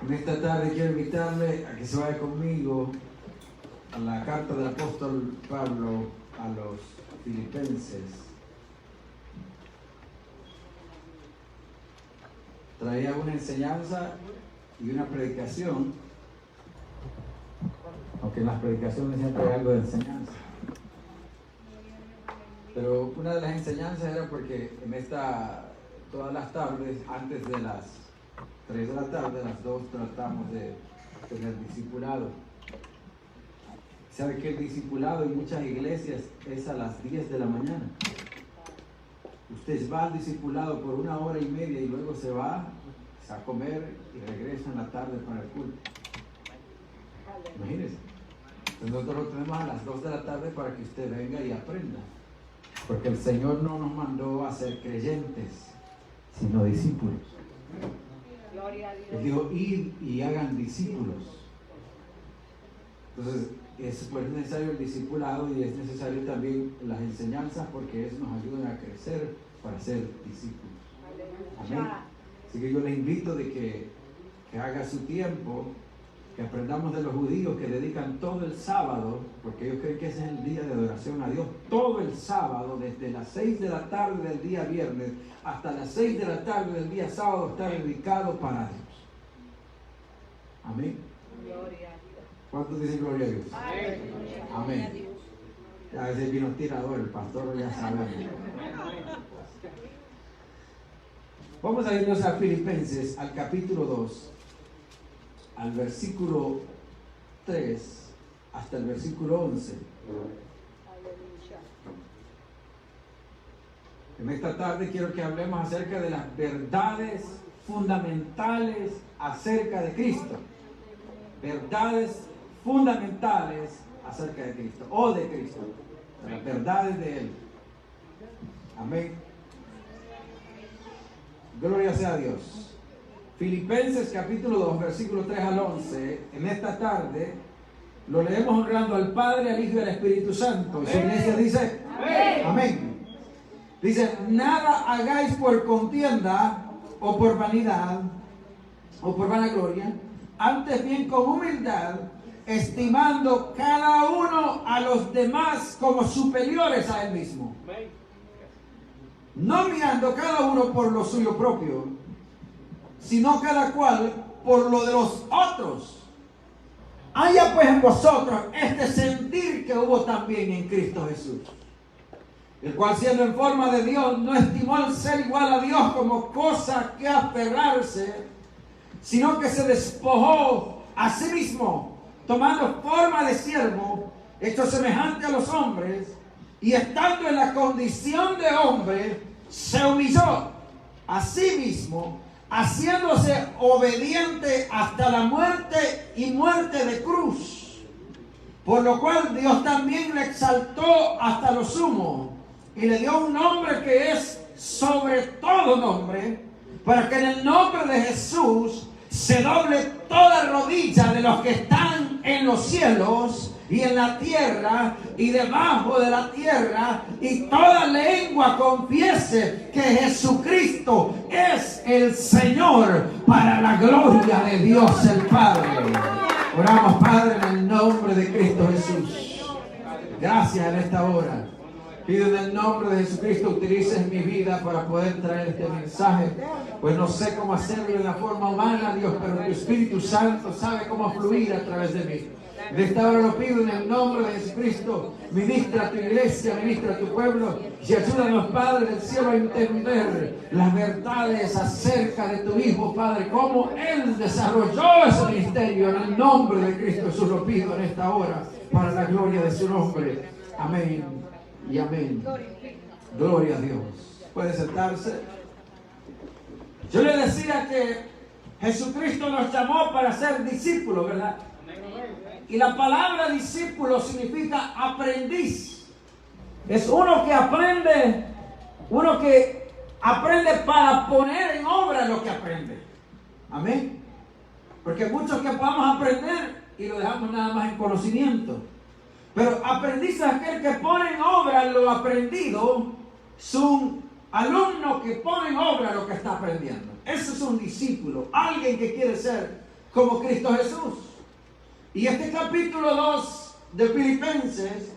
En esta tarde quiero invitarle a que se vaya conmigo a la carta del apóstol Pablo a los Filipenses. Traía una enseñanza y una predicación, aunque en las predicaciones siempre hay algo de enseñanza. Pero una de las enseñanzas era porque todas las tardes, antes de las 3 de la tarde, a las 2 tratamos de tener discipulado. ¿Sabe que el discipulado en muchas iglesias es a las 10 de la mañana? Usted va al discipulado por 1 hora y media y luego se va a comer y regresa en la tarde para el culto. Imagínese. Entonces nosotros lo tenemos a las 2 de la tarde para que usted venga y aprenda. Porque el Señor no nos mandó a ser creyentes, sino discípulos. Él dijo, id y hagan discípulos. Entonces, es necesario el discipulado y es necesario también las enseñanzas porque eso nos ayuda a crecer para ser discípulos. Amén. Así que yo les invito de que haga su tiempo, que aprendamos de los judíos que dedican todo el sábado, porque ellos creen que ese es el día de adoración a Dios, todo el sábado, desde las 6 de la tarde del día viernes hasta las 6 de la tarde del día sábado, está dedicado para Dios. Amén. Gloria a Dios. ¿Cuántos dicen gloria a Dios? Amén. A veces vino tirador, el pastor ya sabe. Vamos a irnos a Filipenses, al capítulo 2, al versículo 3 hasta el versículo 11. En esta tarde quiero que hablemos acerca de las verdades fundamentales acerca de Cristo. Verdades fundamentales acerca de Cristo, o de Cristo, las verdades de Él. Amén. Gloria sea a Dios. Filipenses capítulo 2, versículo 3 al 11. En esta tarde lo leemos honrando al Padre, al Hijo y al Espíritu Santo. Y su iglesia dice, amén. Dice, nada hagáis por contienda o por vanidad o por vanagloria, antes bien con humildad, estimando cada uno a los demás como superiores a él mismo, no mirando cada uno por lo suyo propio, sino cada cual por lo de los otros. Haya pues en vosotros este sentir que hubo también en Cristo Jesús, el cual siendo en forma de Dios no estimó el ser igual a Dios como cosa que aferrarse, sino que se despojó a sí mismo, tomando forma de siervo, hecho semejante a los hombres, y estando en la condición de hombre, se humilló a sí mismo, haciéndose obediente hasta la muerte y muerte de cruz. Por lo cual Dios también le exaltó hasta lo sumo y le dio un nombre que es sobre todo nombre, para que en el nombre de Jesús se doble toda rodilla de los que están en los cielos y en la tierra y debajo de la tierra, y toda lengua confiese que Jesucristo es el Señor, para la gloria de Dios el Padre. Oramos, Padre, en el nombre de Cristo Jesús. Gracias en esta hora. Pido en el nombre de Jesucristo utilices mi vida para poder traer este mensaje, pues no sé cómo hacerlo en la forma humana, Dios, pero tu Espíritu Santo sabe cómo fluir a través de mí. De esta hora lo pido en el nombre de Jesucristo. Ministra a tu iglesia, ministra a tu pueblo, y ayúdanos, Padre del cielo, a entender las verdades acerca de tu Hijo, Padre, cómo Él desarrolló ese ministerio. En el nombre de Cristo Jesús lo pido en esta hora, para la gloria de su nombre. Amén y amén. Gloria a Dios. Puede sentarse. Yo le decía que Jesucristo nos llamó para ser discípulos, ¿verdad? Y la palabra discípulo significa aprendiz. Es uno que aprende para poner en obra lo que aprende. Amén. Porque muchos que podamos aprender y lo dejamos nada más en conocimiento. Pero aprendiz es aquel que pone en obra lo aprendido. Es un alumno que pone en obra lo que está aprendiendo. Eso es un discípulo. Alguien que quiere ser como Cristo Jesús. Y este capítulo 2 de Filipenses,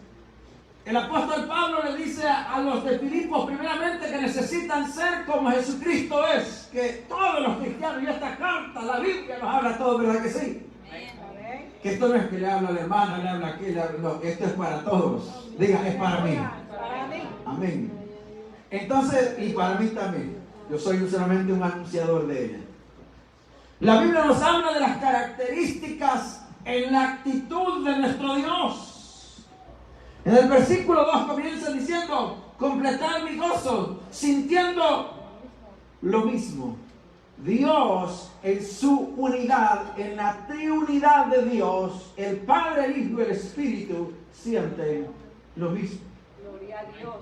el apóstol Pablo le dice a los de Filipos primeramente que necesitan ser como Jesucristo es, que todos los cristianos, y esta carta, la Biblia nos habla todo, ¿verdad que sí? Que esto no es que le habla al hermano, le habla aquí, no, esto es para todos. Diga, es para mí. Amén. Entonces, y para mí también. Yo soy solamente un anunciador de ella. La Biblia nos habla de las características en la actitud de nuestro Dios. En el versículo 2 comienza diciendo: completar mi gozo, sintiendo lo mismo. Dios en su unidad, en la triunidad de Dios, el Padre, el Hijo y el Espíritu sienten lo mismo. Gloria a Dios.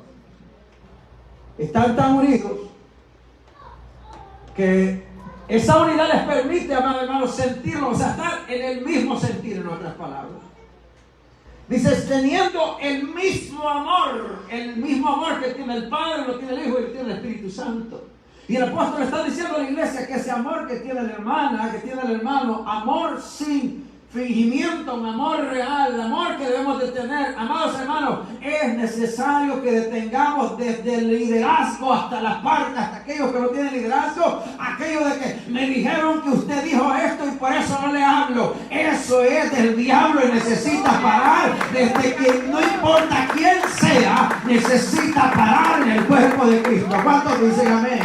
Están tan unidos que esa unidad les permite, amados hermanos, sentirlo, o sea, estar en el mismo sentir, en otras palabras. Dice, teniendo el mismo amor que tiene el Padre, lo tiene el Hijo y lo tiene el Espíritu Santo. Y el apóstol está diciendo a la iglesia que ese amor que tiene la hermana, que tiene el hermano, amor sin fingimiento, un amor real, el amor que debemos de tener, amados hermanos, es necesario que detengamos desde el liderazgo hasta las partes, hasta aquellos que no tienen liderazgo, aquellos de que me dijeron que usted dijo esto y por eso no le hablo. Eso es del diablo y necesita parar. Desde que no importa quién sea, necesita parar en el cuerpo de Cristo. ¿Cuántos dicen amén?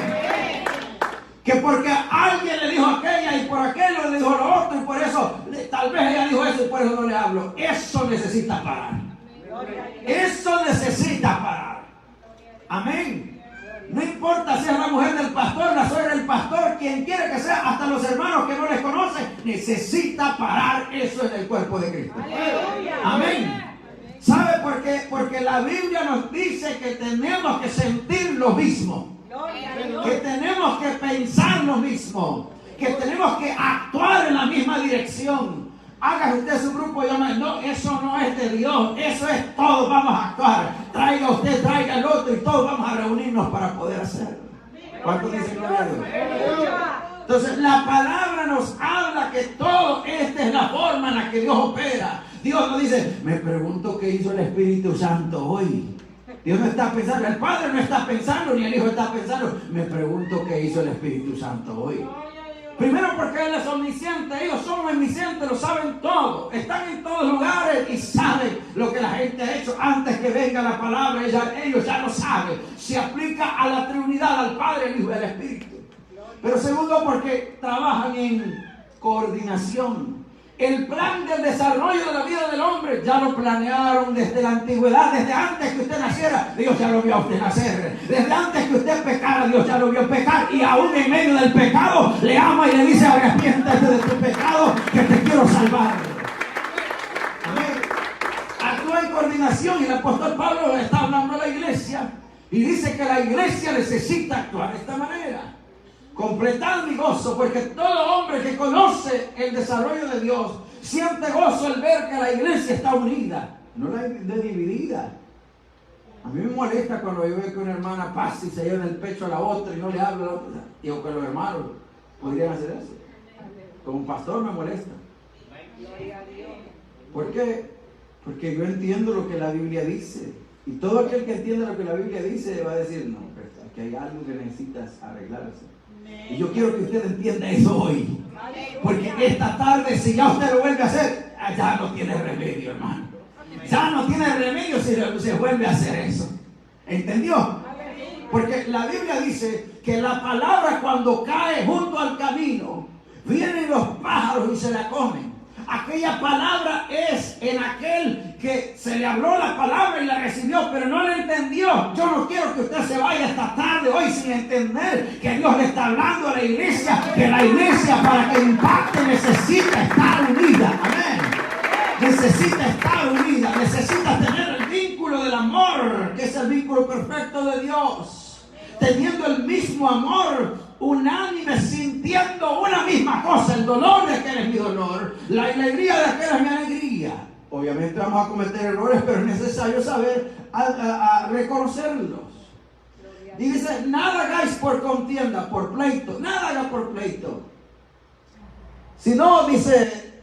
Que porque alguien le dijo aquella y por aquello le dijo lo otro y por eso tal vez ella dijo eso y por eso no le hablo. Eso necesita parar. Eso necesita parar. Amén. No importa si es la mujer del pastor, la suegra del pastor, quien quiera que sea, hasta los hermanos que no les conocen, necesita parar eso en el cuerpo de Cristo. Amén. ¿Sabe por qué? Porque la Biblia nos dice que tenemos que sentir lo mismo. Que tenemos que pensar lo mismo, que tenemos que actuar en la misma dirección. Haga usted su grupo y llama, no, eso no es de Dios, eso es todos vamos a actuar. Traiga usted, traiga el otro y todos vamos a reunirnos para poder hacerlo. ¿Cuántos dicen gloria a Dios? Entonces la palabra nos habla que todo esta es la forma en la que Dios opera. Dios nos dice, me pregunto qué hizo el Espíritu Santo hoy. Dios no está pensando, el Padre no está pensando, ni el Hijo está pensando. Me pregunto qué hizo el Espíritu Santo hoy. Primero porque Él es omnisciente, ellos son omniscientes, lo saben todo. Están en todos lugares y saben lo que la gente ha hecho antes que venga la palabra. Ellos ya lo saben. Se aplica a la Trinidad, al Padre, el Hijo y al Espíritu. Pero segundo porque trabajan en coordinación. El plan del desarrollo de la vida del hombre ya lo planearon desde la antigüedad, desde antes que usted naciera, Dios ya lo vio a usted nacer. Desde antes que usted pecara, Dios ya lo vio pecar. Y aún en medio del pecado, le ama y le dice, arrepiéntate de tu pecado, que te quiero salvar. Amén. Actúa en coordinación y el apóstol Pablo está hablando a la iglesia y dice que la iglesia necesita actuar de esta manera. Completar mi gozo, porque todo hombre que conoce el desarrollo de Dios siente gozo al ver que la iglesia está unida, no la dividida. A mí me molesta cuando yo veo que una hermana pasa y se lleva en el pecho a la otra y no le habla a la otra. Digo que los hermanos podrían hacer eso. Como un pastor me molesta. ¿Por qué? Porque yo entiendo lo que la Biblia dice. Y todo aquel que entiende lo que la Biblia dice va a decir, no, pero aquí hay algo que necesitas arreglarse. Y yo quiero que usted entienda eso hoy. Porque esta tarde, si ya usted lo vuelve a hacer, ya no tiene remedio, hermano. Ya no tiene remedio si se vuelve a hacer eso. ¿Entendió? Porque la Biblia dice que la palabra cuando cae junto al camino, vienen los pájaros y se la comen. Aquella palabra es en aquel que se le habló la palabra y la recibió, pero no la entendió. Yo no quiero que usted se vaya esta tarde hoy sin entender que Dios le está hablando a la iglesia, que la iglesia para que impacte necesita estar unida. Amén. Necesita estar unida, necesita tener el vínculo del amor, que es el vínculo perfecto de Dios. Teniendo el mismo amor, unánime, sintiendo una misma cosa. El dolor de aquel es mi dolor, la alegría de aquel es mi alegría. Obviamente vamos a cometer errores, pero es necesario saber a reconocerlos. Y dice, nada hagáis por contienda, por pleito, nada haga por pleito, Si no, dice,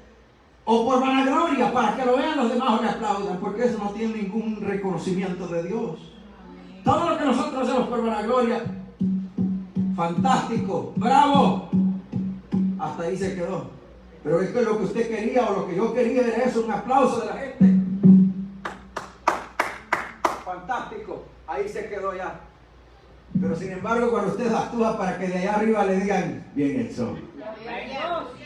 o por vanagloria, para que lo vean los demás o le aplaudan, porque eso no tiene ningún reconocimiento de Dios. Todo lo que nosotros hacemos por vanagloria, fantástico, bravo, hasta ahí se quedó. Pero es que lo que usted quería o lo que yo quería era eso, un aplauso de la gente. Fantástico, ahí se quedó ya. Pero sin embargo, cuando usted actúa para que de allá arriba le digan, bien hecho.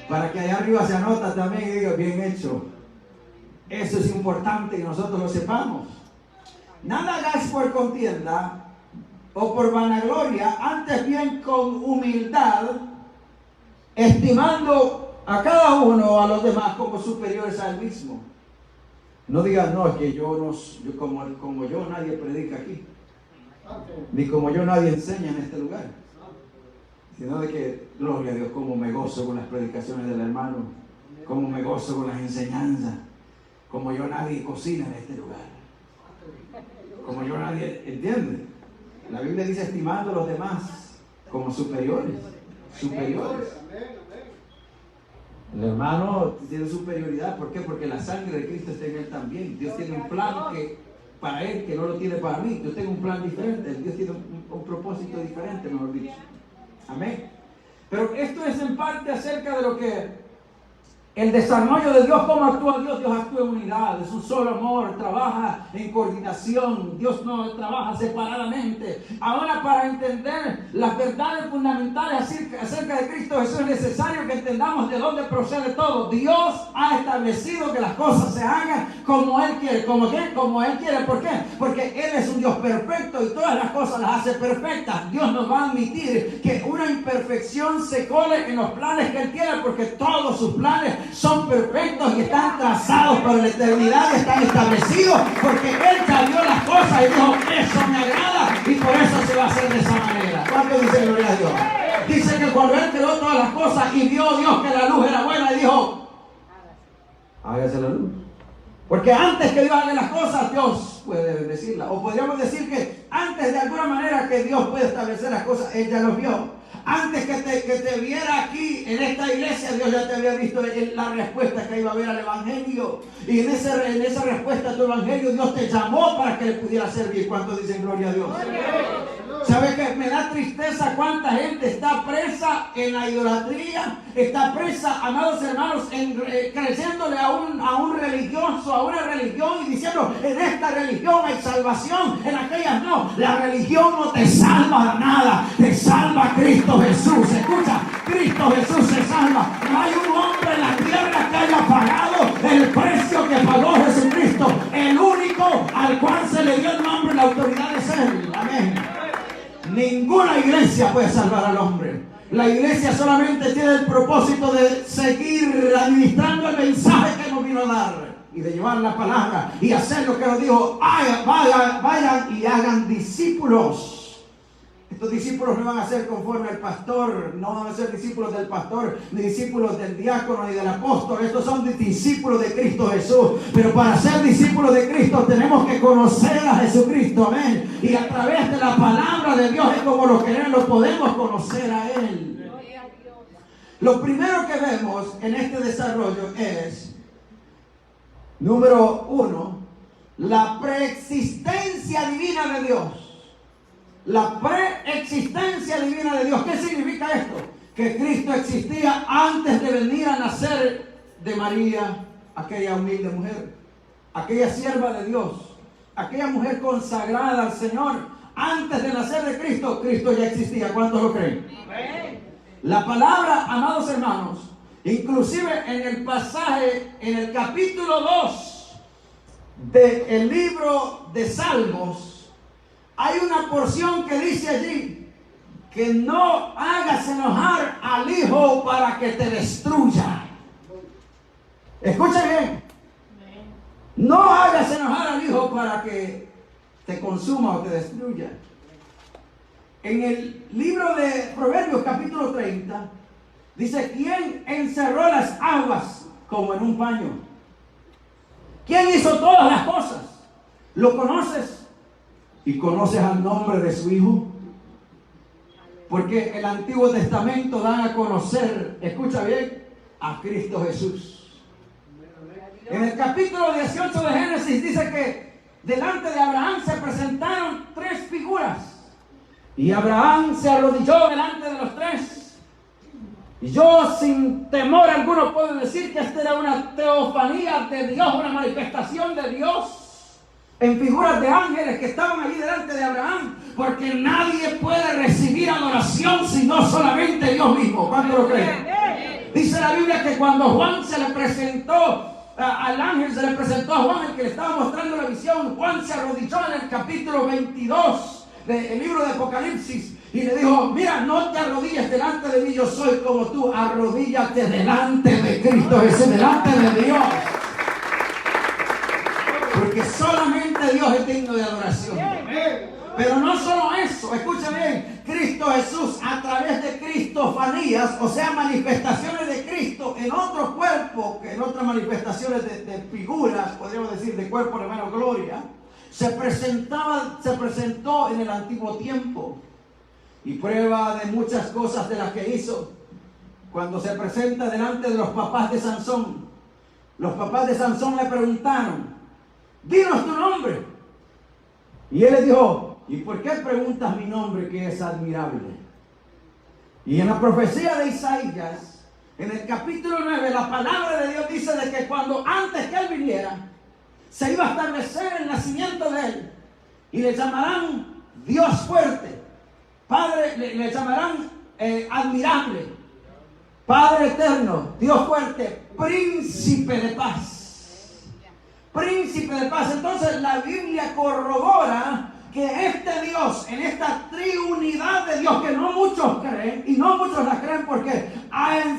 Para que allá arriba se anota también y diga, bien hecho. Eso es importante que nosotros lo sepamos. Nada hagáis por contienda o por vanagloria, antes bien con humildad, estimando a cada uno a los demás como superiores al mismo. No digas, no, es que yo como yo nadie predica aquí, ni como yo nadie enseña en este lugar, sino de que, gloria a Dios, como me gozo con las predicaciones del hermano, como me gozo con las enseñanzas, como yo nadie cocina en este lugar, como yo nadie, ¿entiende? La Biblia dice estimando a los demás como superiores. El hermano tiene superioridad. ¿Por qué? Porque la sangre de Cristo está en él también. Dios tiene un plan que para él que no lo tiene para mí. Yo tengo un plan diferente. Dios tiene un propósito diferente, mejor dicho. Amén. Pero esto es en parte acerca de lo que el desarrollo de Dios, cómo actúa Dios. Dios actúa en unidad, es un solo amor, trabaja en coordinación. Dios no trabaja separadamente. Ahora, para entender las verdades fundamentales acerca de Cristo Jesús, es necesario que entendamos de dónde procede todo. Dios ha establecido que las cosas se hagan como Él quiere. ¿Como Él quiere. ¿Por qué? Porque Él es un Dios perfecto y todas las cosas las hace perfectas. Dios no va a admitir que una imperfección se cole en los planes que Él tiene, porque todos sus planes son perfectos y están trazados para la eternidad, están establecidos, porque Él cambió las cosas y dijo, eso me agrada, y por eso se va a hacer de esa manera. ¿Cuánto dice gloria a Dios? Dice que cuando Él creó todas las cosas y vio Dios que la luz era buena, y dijo, hágase la luz. Porque antes que Dios haga las cosas, Dios puede bendecirlas. O podríamos decir que antes de alguna manera que Dios puede establecer las cosas, Él ya los vio. Antes que te viera aquí en esta iglesia, Dios ya te había visto la respuesta que iba a haber al evangelio. Y en esa respuesta a tu evangelio, Dios te llamó para que le pudiera servir. ¿Cuántos dicen gloria a Dios? ¿Sabe qué? Me da tristeza cuánta gente está presa en la idolatría, está presa, amados hermanos, creyéndole a un religioso, a una religión y diciendo, en esta religión hay salvación, en aquellas no. La religión no te salva de nada, te salva Cristo Jesús. Escucha, Cristo Jesús se salva. No hay un hombre en la tierra que haya pagado el precio que pagó Jesucristo. El único al cual se le dio el nombre y la autoridad es Él. Amén. Ninguna iglesia puede salvar al hombre. La iglesia solamente tiene el propósito de seguir administrando el mensaje que nos vino a dar y de llevar la palabra y hacer lo que nos dijo. Vayan y hagan discípulos. Estos discípulos no van a ser conforme al pastor, no van a ser discípulos del pastor, ni discípulos del diácono, ni del apóstol. Estos son discípulos de Cristo Jesús. Pero para ser discípulos de Cristo tenemos que conocer a Jesucristo, amén. Y a través de la palabra de Dios es como lo podemos conocer a Él. Lo primero que vemos en este desarrollo es, número 1, la preexistencia divina de Dios. La preexistencia divina de Dios. ¿Qué significa esto? Que Cristo existía antes de venir a nacer de María, aquella humilde mujer, aquella sierva de Dios, aquella mujer consagrada al Señor. Antes de nacer de Cristo, Cristo ya existía. ¿Cuántos lo creen? La palabra, amados hermanos, inclusive en el pasaje, en el capítulo 2 del libro de Salmos, hay una porción que dice allí que no hagas enojar al hijo para que te destruya. Escucha bien. No hagas enojar al hijo para que te consuma o te destruya. En el libro de Proverbios capítulo 30 dice, ¿quién encerró las aguas como en un paño? ¿Quién hizo todas las cosas? ¿Lo conoces? ¿Y conoces al nombre de su Hijo? Porque el Antiguo Testamento da a conocer, escucha bien, a Cristo Jesús. En el capítulo 18 de Génesis dice que delante de Abraham se presentaron 3 figuras. Y Abraham se arrodilló delante de los 3. Y yo sin temor alguno puedo decir que esta era una teofanía de Dios, una manifestación de Dios en figuras de ángeles que estaban allí delante de Abraham, porque nadie puede recibir adoración sino solamente Dios mismo. ¿Cuánto lo creen? Dice la Biblia que cuando Juan se le presentó al ángel, se le presentó a Juan, el que le estaba mostrando la visión, Juan se arrodilló en el capítulo 22 del libro de Apocalipsis y le dijo: mira, no te arrodilles delante de mí, yo soy como tú, arrodíllate delante de Cristo Jesús, delante de Dios, porque solamente Dios es digno de adoración. Pero no solo eso, escucha bien, Cristo Jesús a través de cristofanías, o sea, manifestaciones de Cristo en otro cuerpo, en otras manifestaciones de figuras, podríamos decir, de cuerpo de menos gloria, se presentó en el antiguo tiempo. Y prueba de muchas cosas de las que hizo, cuando se presenta delante de los papás de Sansón. Los papás de Sansón le preguntaron: dinos tu nombre. Y él les dijo: ¿y por qué preguntas mi nombre, que es admirable? Y en la profecía de Isaías, en el capítulo 9, la palabra de Dios dice de que cuando antes que él viniera, se iba a establecer el nacimiento de él, y le llamarán Dios fuerte, Padre, le llamarán admirable, Padre eterno, Dios fuerte, príncipe de paz. Príncipe de paz. Entonces la Biblia corrobora que este Dios, en esta triunidad de Dios, que no muchos creen, y no muchos la creen porque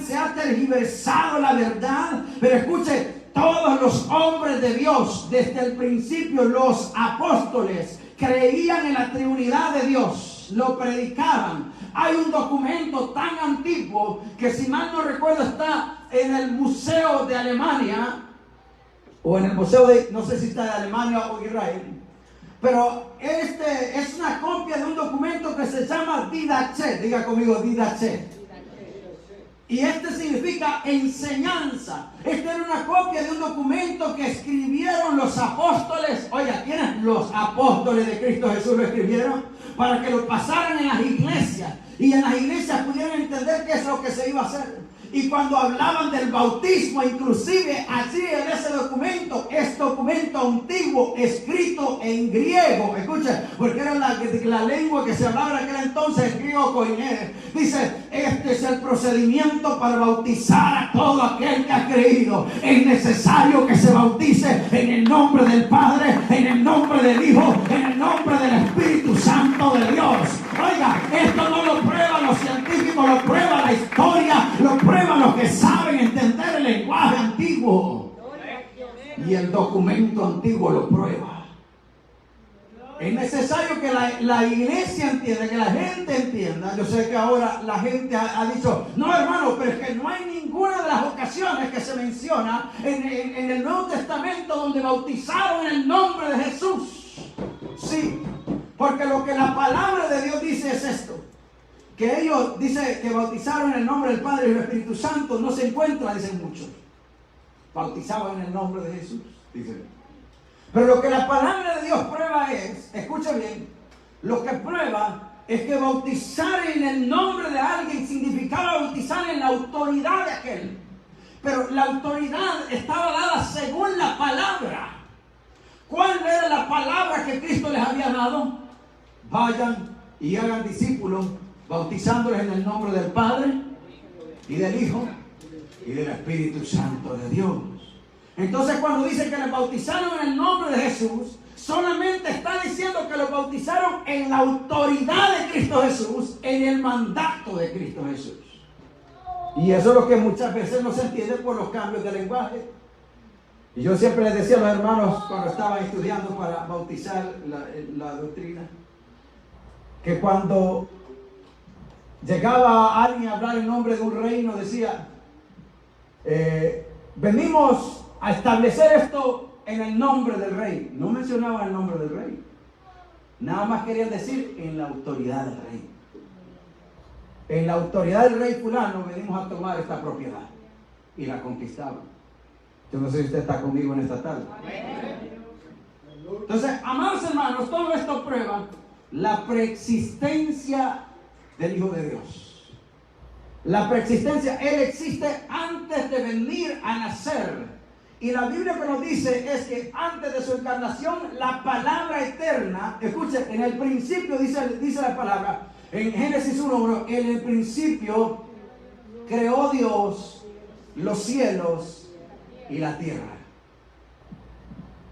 se ha tergiversado la verdad, pero escuche, todos los hombres de Dios, desde el principio, los apóstoles, creían en la triunidad de Dios. Lo predicaban. Hay un documento tan antiguo que, si mal no recuerdo, está en el Museo de Alemania, o en el Museo de, no sé si está de Alemania o Israel, pero este es una copia de un documento que se llama Didache. Diga conmigo, Didache. Y este significa enseñanza. Esta era una copia de un documento que escribieron los apóstoles. Oiga, ¿quiénes? Los apóstoles de Cristo Jesús lo escribieron para que lo pasaran en las iglesias, y en las iglesias pudieran entender qué es lo que se iba a hacer. Y cuando hablaban del bautismo, inclusive allí en ese documento, es documento antiguo, escrito en griego, escucha, porque era la lengua que se hablaba en aquel entonces, el griego koiné. Dice: este es el procedimiento para bautizar a todo aquel que ha creído. Es necesario que se bautice en el nombre del Padre, en el nombre del Hijo, en el nombre del Espíritu Santo de Dios. Oiga, esto no lo prueban los científicos, lo prueba la historia, lo prueban los que saben entender el lenguaje antiguo. Y el documento antiguo lo prueba. Es necesario que la iglesia entienda, que la gente entienda. Yo sé que ahora la gente ha dicho: no, hermano, pero es que no hay ninguna de las ocasiones que se menciona en el Nuevo Testamento donde bautizaron en el nombre de Jesús. Sí, porque lo que la palabra de Dios dice es esto: que ellos, dice, que bautizaron en el nombre del Padre y del Espíritu Santo. No se encuentra, dicen muchos. Bautizaban en el nombre de Jesús, dicen. Pero lo que la palabra de Dios prueba es, escucha bien, lo que prueba es que bautizar en el nombre de alguien significaba bautizar en la autoridad de aquel. Pero la autoridad estaba dada según la palabra. ¿Cuál era la palabra que Cristo les había dado? Vayan y hagan discípulos, bautizándoles en el nombre del Padre y del Hijo y del Espíritu Santo de Dios. Entonces, cuando dice que les bautizaron en el nombre de Jesús, solamente está diciendo que los bautizaron en la autoridad de Cristo Jesús, en el mandato de Cristo Jesús. Y eso es lo que muchas veces no se entiende por los cambios de lenguaje. Y yo siempre les decía a los hermanos, cuando estaban estudiando para bautizar la doctrina, que cuando llegaba alguien a hablar en nombre de un reino, decía: venimos a establecer esto en el nombre del rey. No mencionaban el nombre del rey, nada más querían decir en la autoridad del rey. En la autoridad del rey fulano venimos a tomar esta propiedad. y la conquistaba. Yo no sé si usted está conmigo en esta tarde. Entonces, amados hermanos, todo esto prueba la preexistencia del Hijo de Dios. La preexistencia, Él existe antes de venir a nacer. Y la Biblia que nos dice es que antes de su encarnación, la palabra eterna, escuche, en el principio dice la palabra, en Génesis 1:1, en el principio creó Dios los cielos y la tierra.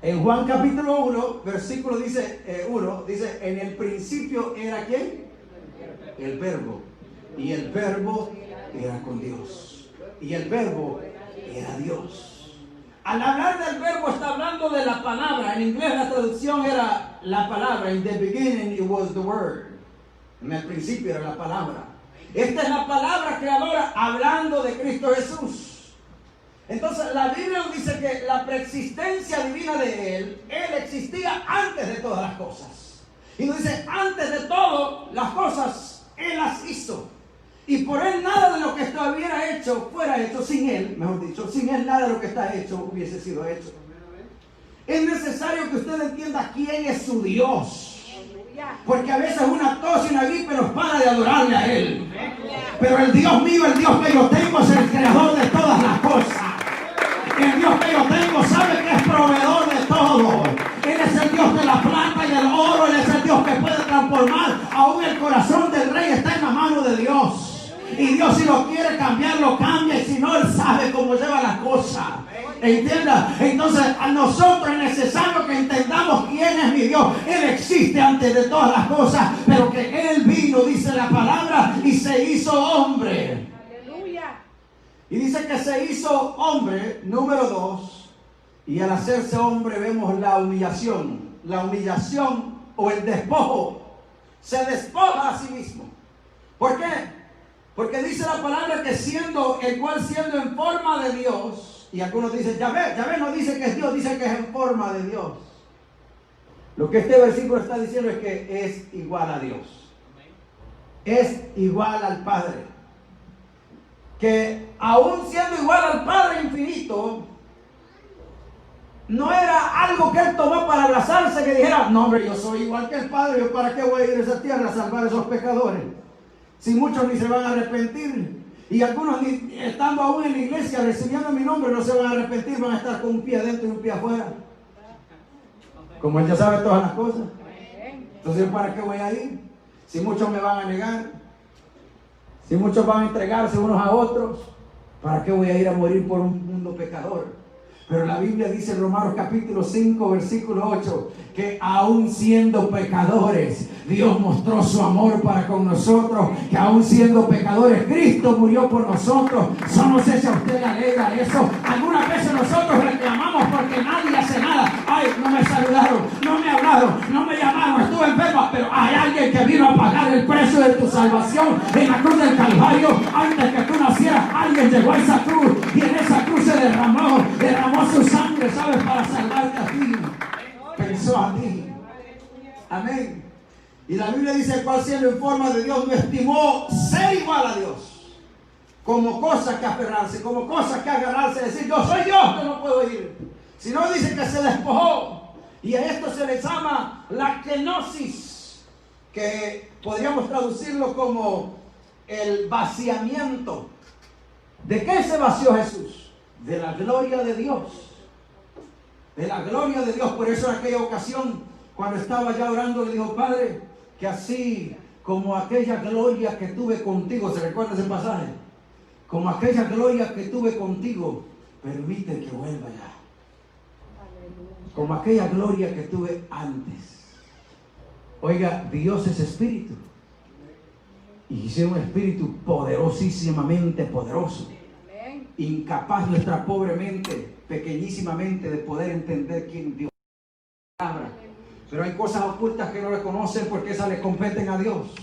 En Juan capítulo 1, versículo 1, dice, en el principio era ¿quién? El verbo. Y el verbo era con Dios. Y el verbo era Dios. Al hablar del verbo está hablando de la palabra. En inglés la traducción era la palabra. In the beginning it was the word. En el principio era la palabra. Esta es la palabra creadora hablando de Cristo Jesús. Entonces la Biblia nos dice que la preexistencia divina de Él existía antes de todas las cosas. Y nos dice, antes de todo las cosas, Él las hizo. Y por Él nada de lo que estuviera hecho fuera hecho sin Él, mejor dicho, sin Él nada de lo que está hecho hubiese sido hecho. Es necesario que usted entienda quién es su Dios. Porque a veces una tos y una gripe nos para de adorarle a Él. Pero el Dios mío, el Dios que yo tengo es el creador de todas las cosas. El Dios que yo tengo sabe que es proveedor de todo. Él es el Dios de la plata y el oro. Él es el Dios que puede transformar. Aún el corazón del rey está en la mano de Dios. Y Dios, si lo quiere cambiar, lo cambia. Y si no, Él sabe cómo lleva las cosas. ¿Entienda? Entonces a nosotros es necesario que entendamos quién es mi Dios. Él existe antes de todas las cosas, pero que Él vino, dice la palabra, y se hizo hombre. Aleluya. Y dice que se hizo hombre, número 2, y al hacerse hombre vemos la humillación o el despojo. Se despoja a sí mismo. ¿Por qué? Porque dice la palabra que siendo en forma de Dios. Y algunos dicen, Yahvé no dice que es Dios, dice que es en forma de Dios. Lo que este versículo está diciendo es que es igual a Dios. Es igual al Padre. Que aún siendo igual al Padre infinito, no era algo que Él tomó para abrazarse, que dijera, no hombre, yo soy igual que el Padre, ¿yo para qué voy a ir a esa tierra a salvar a esos pecadores? Si muchos ni se van a arrepentir. Y algunos estando aún en la iglesia recibiendo mi nombre no se van a arrepentir, van a estar con un pie adentro y un pie afuera. Como Él ya sabe todas las cosas. Entonces, ¿para qué voy a ir? Si muchos me van a negar, si muchos van a entregarse unos a otros, ¿para qué voy a ir a morir por un mundo pecador? Pero la Biblia dice en Romanos capítulo 5, versículo 8, que aún siendo pecadores, Dios mostró su amor para con nosotros, que aún siendo pecadores, Cristo murió por nosotros. Yo no sé si a usted le alegra eso. Algunas veces nosotros reclamamos porque nadie hace nada. Ay, no me saludaron, no me hablaron, no me llamaron, estuve enfermo. Pero hay alguien que vino a pagar el precio de tu salvación en la cruz del Calvario. Antes que tú nacieras, alguien llegó a esa cruz y en esa cruz se derramó su sangre, ¿sabes? Para salvarte a ti. Pensó a ti. Amén. Y la Biblia dice, el cual siendo en forma de Dios, no estimó ser igual a Dios como cosa que aferrarse, como cosa que agarrarse, decir, yo soy Dios, yo no puedo ir. Sino dice que se despojó. Y a esto se le llama la kenosis, que podríamos traducirlo como el vaciamiento. ¿De qué se vació Jesús? De la gloria de Dios. De la gloria de Dios. Por eso en aquella ocasión, cuando estaba ya orando, le dijo, Padre, que así como aquella gloria que tuve contigo, ¿se recuerda ese pasaje? Como aquella gloria que tuve contigo, permite que vuelva ya. Como aquella gloria que tuve antes. Oiga, Dios es espíritu. Y es un espíritu poderosísimamente poderoso. Incapaz nuestra pobre mente, pequeñísima mente, de poder entender quién Dios es. Pero hay cosas ocultas que no le conocen porque esas le competen a Dios.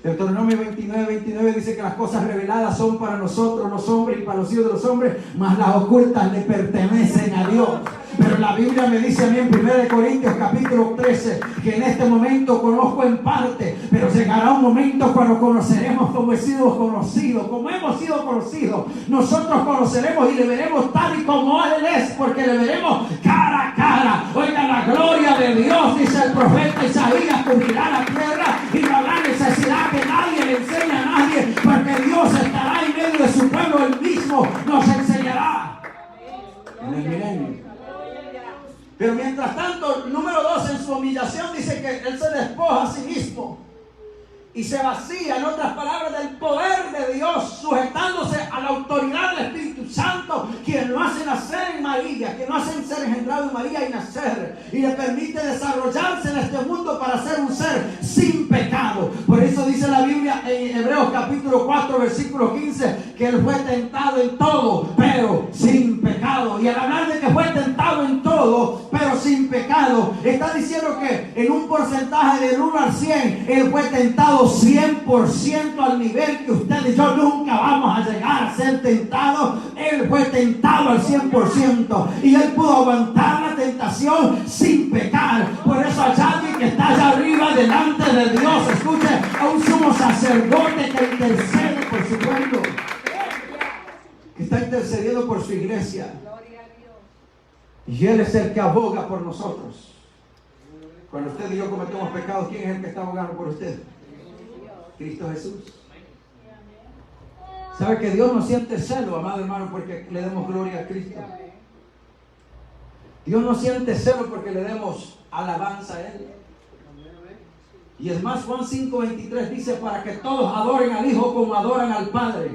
Deuteronomio 29 dice que las cosas reveladas son para nosotros los hombres y para los hijos de los hombres, mas las ocultas le pertenecen a Dios. Pero Pero la Biblia me dice a mí en 1 Corintios capítulo 13 que en este momento conozco en parte, pero llegará un momento cuando conoceremos como hemos sido conocidos. Como hemos sido conocidos, nosotros conoceremos y le veremos tal y como Él es, porque le veremos cara a cara. Oiga, la gloria de Dios, dice el profeta Isaías, cubrirá la tierra y no habrá necesidad que nadie le enseñe a nadie, porque Dios estará en medio de su pueblo, Él mismo nos enseñará en el milenio. Pero mientras tanto, número 2, en su humillación dice que Él se despoja a sí mismo y se vacía, en otras palabras, del poder de Dios, sujetándose a la autoridad del Espíritu Santo, quien lo hace nacer en María, quien lo hace ser engendrado en María y nacer, y le permite desarrollarse en este mundo para ser un ser sin pecado. Por eso dice la Biblia en Hebreos capítulo 4, versículo 15, que Él fue tentado en todo, pero sin pecado. Y al hablar de que fue tentado en todo, pero sin pecado, está diciendo que en un porcentaje del 1 al 100, Él fue tentado 100% al nivel que usted y yo nunca vamos a llegar a ser tentados. Él fue tentado al 100% y Él pudo aguantar la tentación sin pecar. Por eso hay alguien que está allá arriba delante de Dios, escuche, a un sumo sacerdote que intercede por su pueblo, que está intercediendo por su iglesia, y Él es el que aboga por nosotros. Cuando usted y yo cometemos pecados, ¿quién es el que está abogando por usted? Cristo Jesús. ¿Sabe que Dios no siente celo, amado hermano, porque le demos gloria a Cristo? Dios no siente celo porque le demos alabanza a Él. Y es más, Juan 5:23 dice, para que todos adoren al Hijo como adoran al Padre.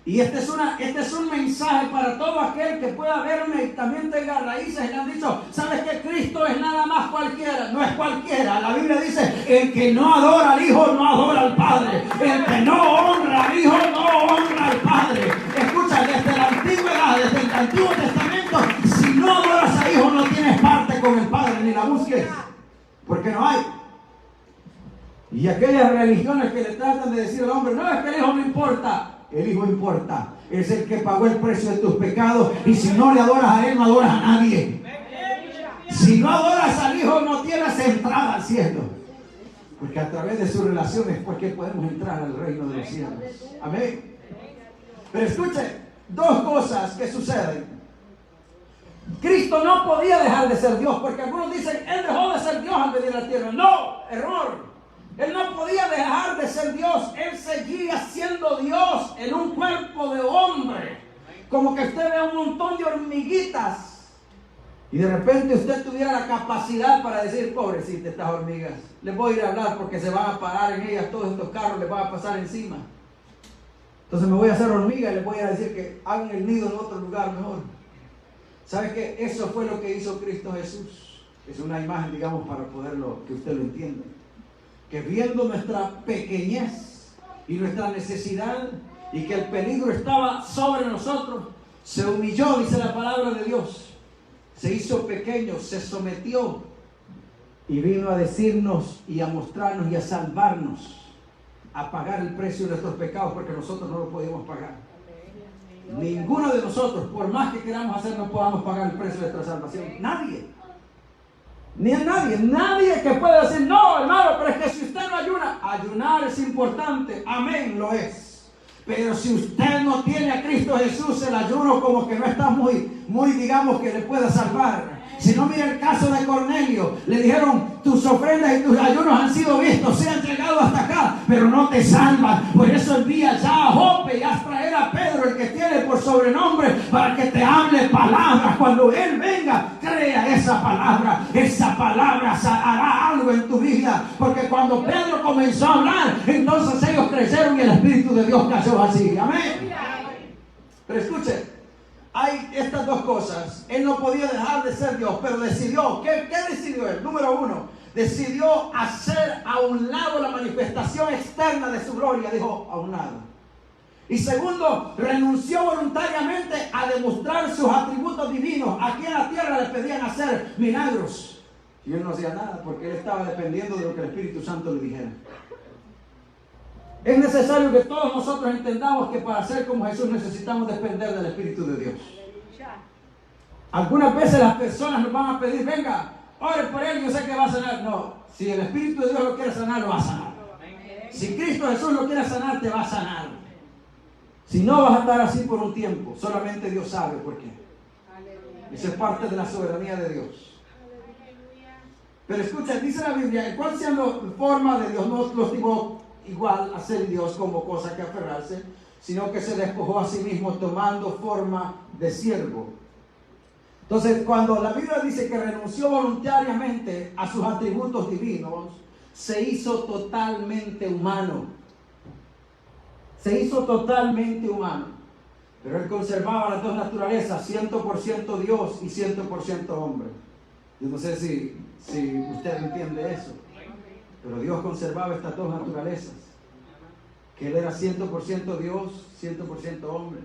Y este es un mensaje para todo aquel que pueda verme y también tenga raíces. Y le han dicho, ¿sabes que Cristo es nada más cualquiera? No es cualquiera. La Biblia dice, el que no adora al Hijo no adora al Padre. El que no honra al Hijo no honra al Padre. Escucha, desde la antigüedad, desde el Antiguo Testamento, si no adoras al Hijo no tienes parte con el Padre, ni la busques, porque no hay. Y aquellas religiones que le tratan de decir al hombre, no, es que el Hijo no importa. El Hijo importa, es el que pagó el precio de tus pecados, y si no le adoras a Él, no adoras a nadie. Si no adoras al Hijo, no tienes entrada al cielo, porque a través de su relación es porque podemos entrar al reino de los cielos. Amén. Pero escuche, dos cosas que suceden. Cristo no podía dejar de ser Dios, porque algunos dicen, Él dejó de ser Dios al venir a la tierra. No, error. Él no podía dejar de ser Dios. Él seguía siendo Dios en un cuerpo de hombre. Como que usted ve un montón de hormiguitas y de repente usted tuviera la capacidad para decir, pobrecita estas hormigas, les voy a ir a hablar porque se van a parar en ellas todos estos carros, les van a pasar encima. Entonces me voy a hacer hormiga y les voy a decir que hagan el nido en otro lugar mejor. ¿Sabe qué? Eso fue lo que hizo Cristo Jesús. Es una imagen, digamos, para poderlo, que usted lo entienda. Que viendo nuestra pequeñez y nuestra necesidad y que el peligro estaba sobre nosotros, se humilló, dice la palabra de Dios, se hizo pequeño, se sometió y vino a decirnos y a mostrarnos y a salvarnos, a pagar el precio de nuestros pecados, porque nosotros no lo podíamos pagar. Ninguno de nosotros, por más que queramos hacer, no podamos pagar el precio de nuestra salvación. Nadie. Ni a nadie que pueda decir, no, hermano, pero es que si usted no ayuna, ayunar es importante, amén, lo es. Pero si usted no tiene a Cristo Jesús, el ayuno como que no está muy, digamos, que le pueda salvar. Si no, mira el caso de Cornelio. Le dijeron, tus ofrendas y tus ayunos han sido vistos, se han llegado hasta acá, pero no te salvan. Por eso envía ya a Jope y haz traer a Pedro, el que tiene por sobrenombre, para que te hable palabras. Cuando Él venga, crea esa palabra. Esa palabra hará algo en tu vida. Porque cuando Pedro comenzó a hablar, entonces ellos creyeron y el Espíritu de Dios cayó así. Amén. Pero escuche, hay estas dos cosas. Él no podía dejar de ser Dios, pero decidió. ¿Qué decidió Él? Número uno, decidió hacer a un lado la manifestación externa de su gloria. Dijo, a un lado. Y segundo, renunció voluntariamente a demostrar sus atributos divinos. Aquí en la tierra le pedían hacer milagros y Él no hacía nada, porque Él estaba dependiendo de lo que el Espíritu Santo le dijera. Es necesario que todos nosotros entendamos que para ser como Jesús necesitamos depender del Espíritu de Dios. Algunas veces las personas nos van a pedir, venga, ore por él, yo sé que va a sanar. No, si el Espíritu de Dios lo quiere sanar, lo va a sanar. Si Cristo Jesús lo quiere sanar, te va a sanar. Si no, vas a estar así por un tiempo. Solamente Dios sabe por qué. Eso es parte de la soberanía de Dios. Pero escucha, dice la Biblia, el cual siendo forma de Dios, no los digo igual a ser Dios como cosa que aferrarse, sino que se despojó a sí mismo tomando forma de siervo. Entonces, cuando la Biblia dice que renunció voluntariamente a sus atributos divinos, se hizo totalmente humano. Se hizo totalmente humano. Pero él conservaba las dos naturalezas, 100% Dios y 100% hombre. Yo no sé si usted entiende eso. Pero Dios conservaba estas dos naturalezas. Que él era 100% Dios, 100% hombre.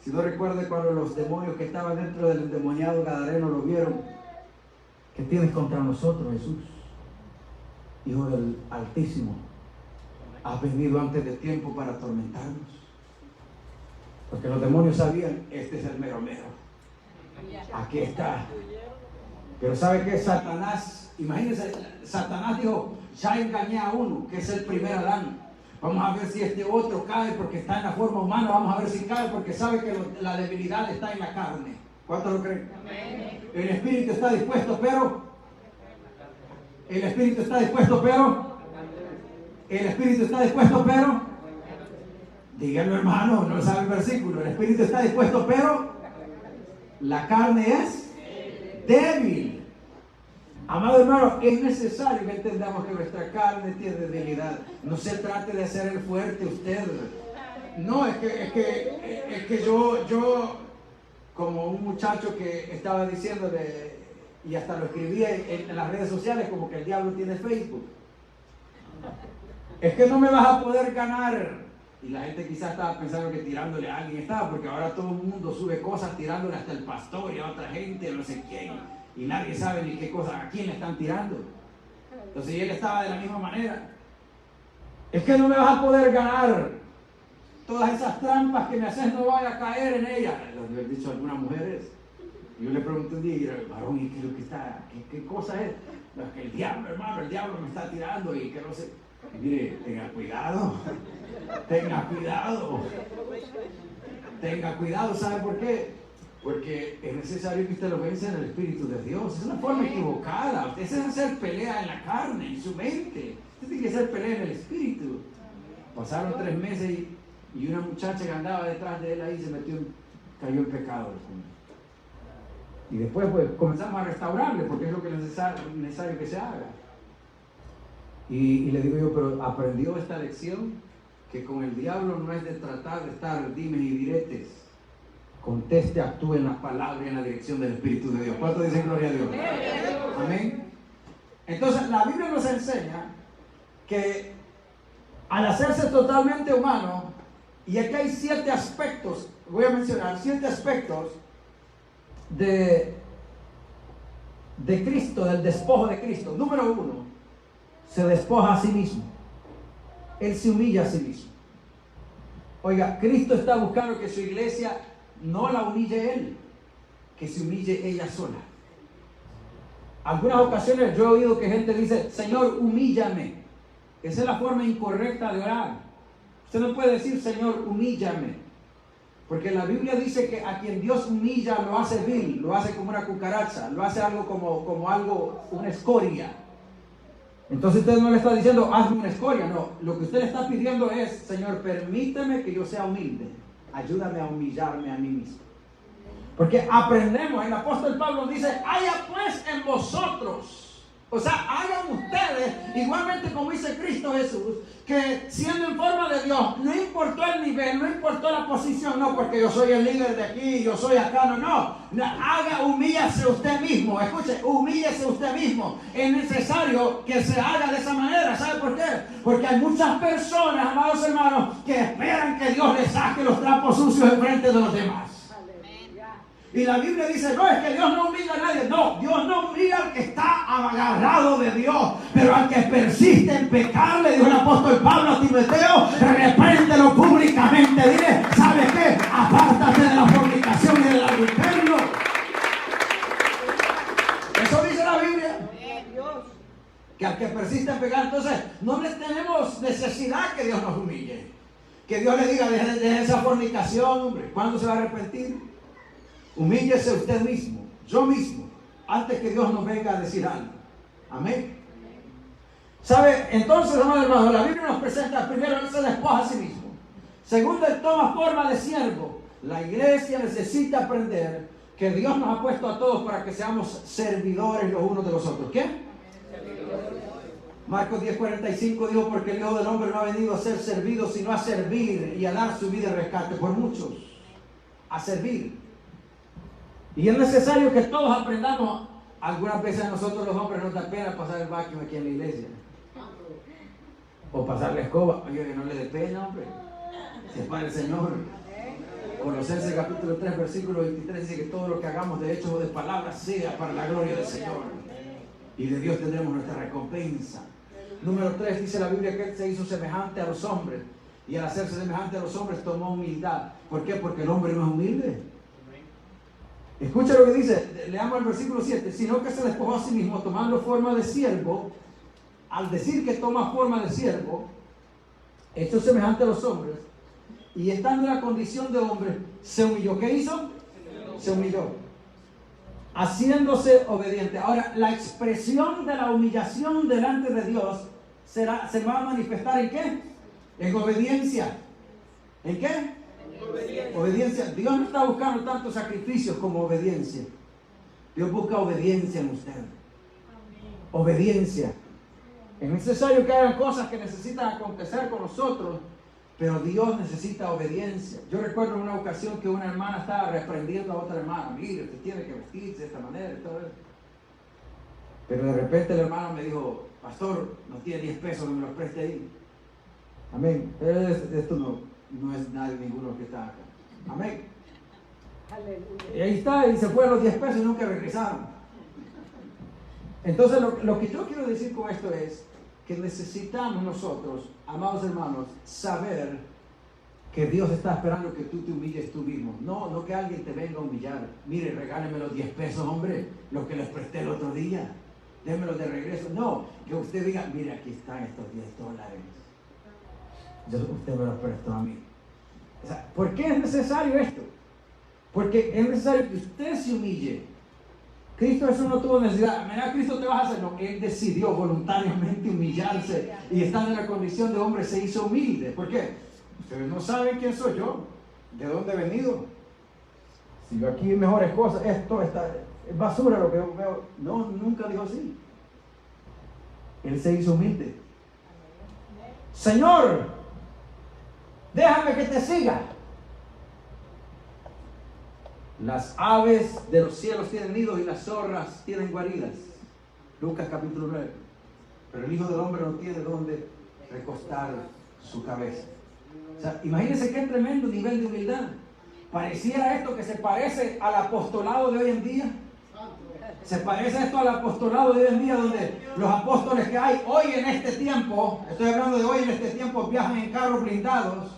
Si no recuerde cuando los demonios que estaban dentro del endemoniado gadareno lo vieron. ¿Qué tienes contra nosotros, Jesús? Hijo del Altísimo. Has venido antes de tiempo para atormentarnos. Porque los demonios sabían, este es el mero mero. Aquí está. Pero ¿sabe qué? Satanás, imagínense, Satanás dijo, ya engañé a uno, que es el primer Adán. Vamos a ver si este otro cae porque está en la forma humana. Vamos a ver si cae porque sabe que la debilidad está en la carne. ¿Cuántos lo creen? Amén. El espíritu está dispuesto, pero... El espíritu está dispuesto, pero... El espíritu está dispuesto, pero... Díganlo, hermano, no sabe el versículo. El espíritu está dispuesto, pero... La carne es débil. Amado hermano, es necesario que entendamos que nuestra carne tiene debilidad. No se trate de ser el fuerte usted. No, es que yo como un muchacho que estaba diciéndole, y hasta lo escribía en las redes sociales, como que el diablo tiene Facebook. Es que no me vas a poder ganar. Y la gente quizás estaba pensando que tirándole a alguien estaba, porque ahora todo el mundo sube cosas tirándole hasta el pastor y a otra gente, no sé quién. Y nadie sabe ni qué cosa, a quién le están tirando. Entonces él estaba de la misma manera. Es que no me vas a poder ganar. Todas esas trampas que me haces no vaya a caer en ellas. Lo he dicho a algunas mujeres. Yo le pregunté un día, varón, ¿y qué es lo que está? ¿Qué cosa es? No, es que el diablo, hermano, el diablo me está tirando y que no sé. Y mire, tenga cuidado. Tenga cuidado. Tenga cuidado, ¿sabe por qué? Porque es necesario que usted lo vence en el Espíritu de Dios. Es una forma equivocada. Usted es hacer pelea en la carne, en su mente. Usted tiene que hacer pelea en el Espíritu. Pasaron 3 meses y una muchacha que andaba detrás de él ahí se cayó en pecado. Y después pues comenzamos a restaurarle porque es lo que es necesario que se haga. Y le digo yo, pero aprendió esta lección que con el diablo no es de tratar de estar dimes y diretes. Conteste, actúe en las palabras y en la dirección del Espíritu de Dios. ¿Cuánto dicen gloria a Dios? Amén. Entonces la Biblia nos enseña que al hacerse totalmente humano, y aquí hay 7 aspectos, voy a mencionar 7 aspectos de Cristo, del despojo de Cristo. Número 1, se despoja a sí mismo. Él se humilla a sí mismo. Oiga, Cristo está buscando que su iglesia no la humille él, que se humille ella sola. Algunas ocasiones yo he oído que gente dice, Señor, humíllame. Esa es la forma incorrecta de orar. Usted no puede decir, Señor, humíllame. Porque la Biblia dice que a quien Dios humilla lo hace vil, lo hace como una cucaracha, lo hace algo como algo, una escoria. Entonces usted no le está diciendo, hazme una escoria. No, lo que usted le está pidiendo es, Señor, permíteme que yo sea humilde. Ayúdame a humillarme a mí mismo. Porque aprendemos, el apóstol Pablo dice, haya pues en vosotros. O sea, hagan ustedes, igualmente como dice Cristo Jesús, que siendo en forma de Dios, no importó el nivel, no importó la posición, no porque yo soy el líder de aquí, yo soy acá, no. Humíllase usted mismo, escuche, humíllese usted mismo. Es necesario que se haga de esa manera, ¿sabe por qué? Porque hay muchas personas, amados hermanos, que esperan que Dios les saque los trapos sucios enfrente de los demás. Y la Biblia dice, no, es que Dios no humilla a nadie. No, Dios no humilla al que está agarrado de Dios. Pero al que persiste en pecar, le dijo el apóstol Pablo a Timoteo, repréndelo públicamente. Dile, ¿sabes qué? Apártate de la fornicación y del adulterio. a pegar. Entonces, no tenemos necesidad que Dios nos humille. Que Dios le diga, deje esa fornicación, hombre. ¿Cuándo se va a arrepentir? Humíllese usted mismo, yo mismo, antes que Dios nos venga a decir algo. Amén. ¿Sabe? Entonces, hermanos, la Biblia nos presenta, primero, él se despoja a sí mismo. Segundo, él toma forma de siervo. La iglesia necesita aprender que Dios nos ha puesto a todos para que seamos servidores los unos de los otros. ¿Qué? Marcos 10:45 dijo, porque el Hijo del Hombre no ha venido a ser servido, sino a servir y a dar su vida en rescate por muchos. A servir. Y es necesario que todos aprendamos. Algunas veces a nosotros los hombres nos da pena pasar el vacuum aquí en la iglesia. O pasar la escoba. Oye, que no le dé pena, hombre. Se para el Señor. Colosenses capítulo 3, versículo 23 dice que todo lo que hagamos de hechos o de palabras sea para la gloria del Señor. Y de Dios tendremos nuestra recompensa. Número 3 dice la Biblia que Él se hizo semejante a los hombres. Y al hacerse semejante a los hombres tomó humildad. ¿Por qué? Porque el hombre no es humilde. Escucha lo que dice, leamos el versículo 7. Sino que se despojó a sí mismo tomando forma de siervo. Al decir que toma forma de siervo, hecho semejante a los hombres, y estando en la condición de hombre, se humilló. ¿Qué hizo? Se humilló, haciéndose obediente. Ahora, la expresión de la humillación delante de Dios se va a manifestar ¿en qué? En obediencia. ¿En qué? Obediencia. Dios no está buscando tantos sacrificios como obediencia. Dios busca obediencia en usted. Obediencia. Es necesario que hagan cosas que necesitan acontecer con nosotros, pero Dios necesita obediencia. Yo recuerdo en una ocasión que una hermana estaba reprendiendo a otra hermana. Mire, usted tiene que vestirse de esta manera y todo eso. Pero de repente el hermano me dijo, pastor, no tiene 10 pesos, me los preste ahí. Amén. Esto no es nadie, ninguno que está acá. Amén. Aleluya. Y ahí está, y se fueron los 10 pesos y nunca regresaron. Entonces lo que yo quiero decir con esto es que necesitamos nosotros, amados hermanos, saber que Dios está esperando que tú te humilles tú mismo. No que alguien te venga a humillar. Mire, regáleme los 10 pesos, hombre, los que les presté el otro día. Démelos de regreso. No, que usted diga, mire, aquí están estos $10. Usted me los prestó a mí. O sea, ¿por qué es necesario esto? Porque es necesario que usted se humille. Cristo eso no tuvo necesidad. Mira, Cristo te vas a hacer. No, Él decidió voluntariamente humillarse y estando en la condición de hombre se hizo humilde. ¿Por qué? Ustedes no saben quién soy yo, de dónde he venido. Si yo aquí mejores cosas, esto está, es basura lo que yo veo. No, nunca dijo así. Él se hizo humilde. Señor, déjame que te siga. Las aves de los cielos tienen nidos y las zorras tienen guaridas. Lucas capítulo 9. Pero el Hijo del Hombre no tiene dónde recostar su cabeza. O sea, imagínense qué tremendo nivel de humildad. Pareciera esto que se parece al apostolado de hoy en día. Se parece esto al apostolado de hoy en día, donde los apóstoles que hay hoy en este tiempo, estoy hablando de hoy en este tiempo, viajan en carros blindados,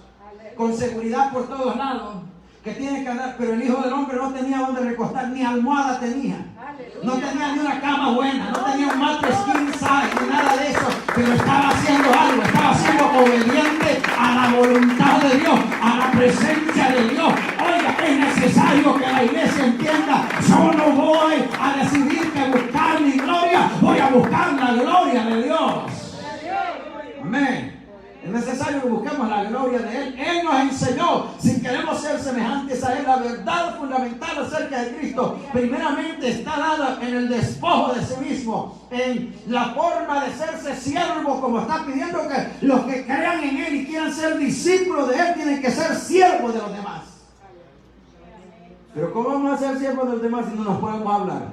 con seguridad por todos lados, que tienen que andar, pero el Hijo del Hombre no tenía donde recostar, ni almohada tenía. No tenía ni una cama buena, no tenía un mattress king size, ni nada de eso, pero estaba haciendo algo, estaba siendo obediente a la voluntad de Dios, a la presencia de Dios. Oiga, es necesario que la iglesia entienda, yo no voy a decidir que buscar mi gloria, voy a buscar la gloria de Dios. Amén. Es necesario que busquemos la gloria de Él. Él nos enseñó, si queremos ser semejantes a Él, la verdad fundamental acerca de Cristo, primeramente está dada en el despojo de sí mismo, en la forma de serse siervo, como está pidiendo que los que crean en Él y quieran ser discípulos de Él, tienen que ser siervos de los demás. Pero ¿cómo vamos a ser siervos de los demás si no nos podemos hablar?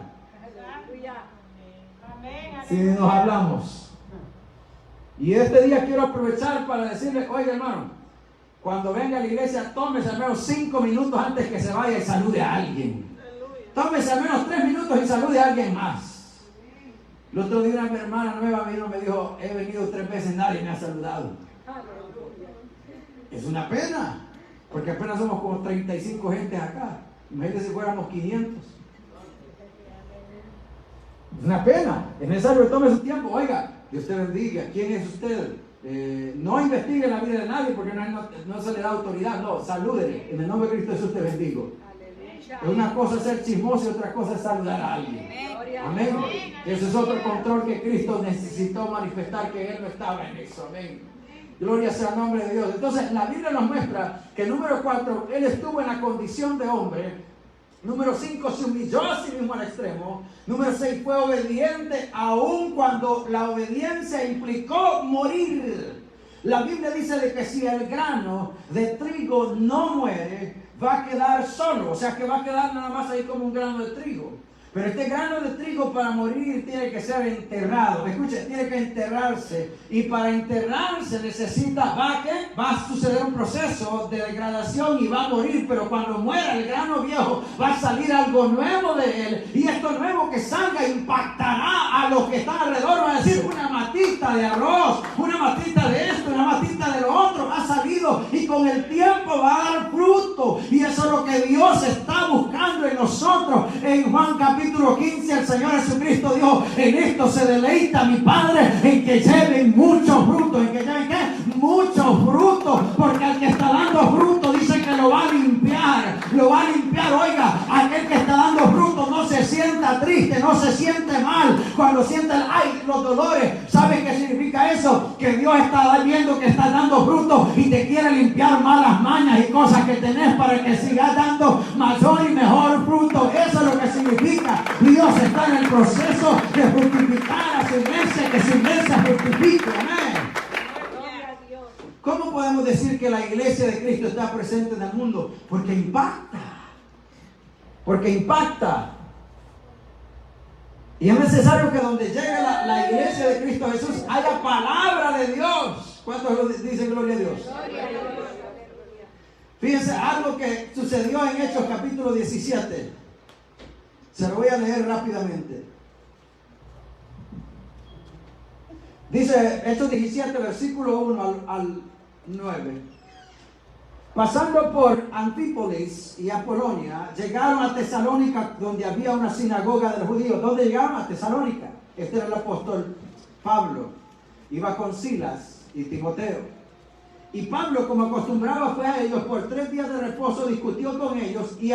Si nos hablamos. Y este día quiero aprovechar para decirle, oiga hermano, cuando venga a la iglesia, tómese al menos 5 minutos antes que se vaya y salude a alguien. Tómese al menos 3 minutos y salude a alguien más. El otro día una hermana nueva vino y me dijo, he venido 3 veces, nadie me ha saludado. Es una pena, porque apenas somos como 35 gentes acá. Imagínense si fuéramos 500. Es una pena, es necesario que tome su tiempo. Oiga, Dios te bendiga. ¿Quién es usted? No investigue la vida de nadie porque no se le da autoridad. No, salúdele. En el nombre de Cristo Jesús te bendigo. Es una cosa ser chismoso y otra cosa es saludar a alguien. Amén. Ese es otro control que Cristo necesitó manifestar, que Él no estaba en eso. Amén. Gloria sea el nombre de Dios. Entonces la Biblia nos muestra que número 4, Él estuvo en la condición de hombre. Número 5, se humilló a sí mismo al extremo. Número 6, fue obediente aun cuando la obediencia implicó morir. La Biblia dice de que si el grano de trigo no muere, va a quedar solo. O sea que va a quedar nada más ahí como un grano de trigo. Pero este grano de trigo para morir tiene que ser enterrado. Escuche, tiene que enterrarse. Y para enterrarse va a suceder un proceso de degradación y va a morir. Pero cuando muera el grano viejo, va a salir algo nuevo de él. Y esto nuevo que salga impactará a los que están alrededor. Va a decir, una matita de arroz, una matita de esto, una matita de lo otro ha salido. Y con el tiempo va a dar fruto. Y eso es lo que Dios está buscando en nosotros. En Juan capítulo 15, el Señor Jesucristo dijo, en esto se deleita mi Padre, en que lleven mucho fruto. ¿En que lleven qué? Mucho fruto, porque al que está dando fruto dice que lo va a limpiar, oiga, aquel que está dando fruto no se sienta triste, no se siente mal, cuando sienten, los dolores, ¿saben qué significa eso? Que Dios está viendo que estás dando fruto y te quiere limpiar malas mañas y cosas que tenés para que sigas dando mayor y mejor fruto. Eso es lo que significa. Dios está en el proceso de fructificar a su iglesia, que su iglesia fructifique. Amén. ¿Cómo podemos decir que la iglesia de Cristo está presente en el mundo? Porque impacta. Porque impacta. Y es necesario que donde llegue la iglesia de Cristo Jesús haya palabra de Dios. ¿Cuántos dicen gloria a Dios? Fíjense algo que sucedió en Hechos capítulo 17. Se lo voy a leer rápidamente. Dice Hechos 17, versículo 1 al 9. Pasando por Anfípolis y Apolonia, llegaron a Tesalónica, donde había una sinagoga de los judíos. ¿Dónde llegaron? A Tesalónica. Este era el apóstol Pablo. Iba con Silas y Timoteo. Y Pablo, como acostumbraba, fue a ellos por 3 días de reposo, discutió con ellos y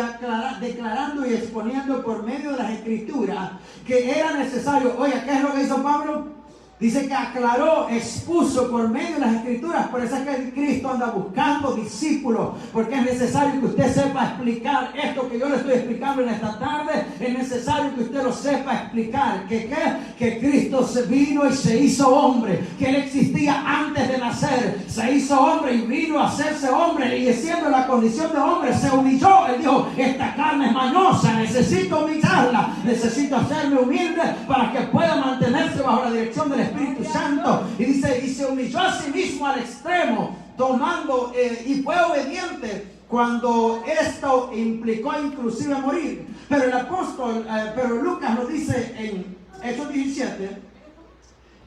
declarando y exponiendo por medio de las escrituras que era necesario. Oiga, ¿qué es lo que hizo Pablo? Dice que aclaró, expuso por medio de las escrituras. Por eso es que Cristo anda buscando discípulos, porque es necesario que usted sepa explicar esto que yo le estoy explicando en esta tarde. Es necesario que usted lo sepa explicar. Que Cristo se vino y se hizo hombre, que Él existía antes de nacer, se hizo hombre y vino a hacerse hombre, y siendo la condición de hombre se humilló. Él dijo, esta carne es mañosa, necesito humillarla, necesito hacerme humilde para que pueda mantenerse bajo la dirección del Espíritu Santo. Y dice, y se humilló a sí mismo al extremo, tomando y fue obediente cuando esto implicó inclusive morir. Pero el apóstol, pero Lucas nos dice en Hechos 17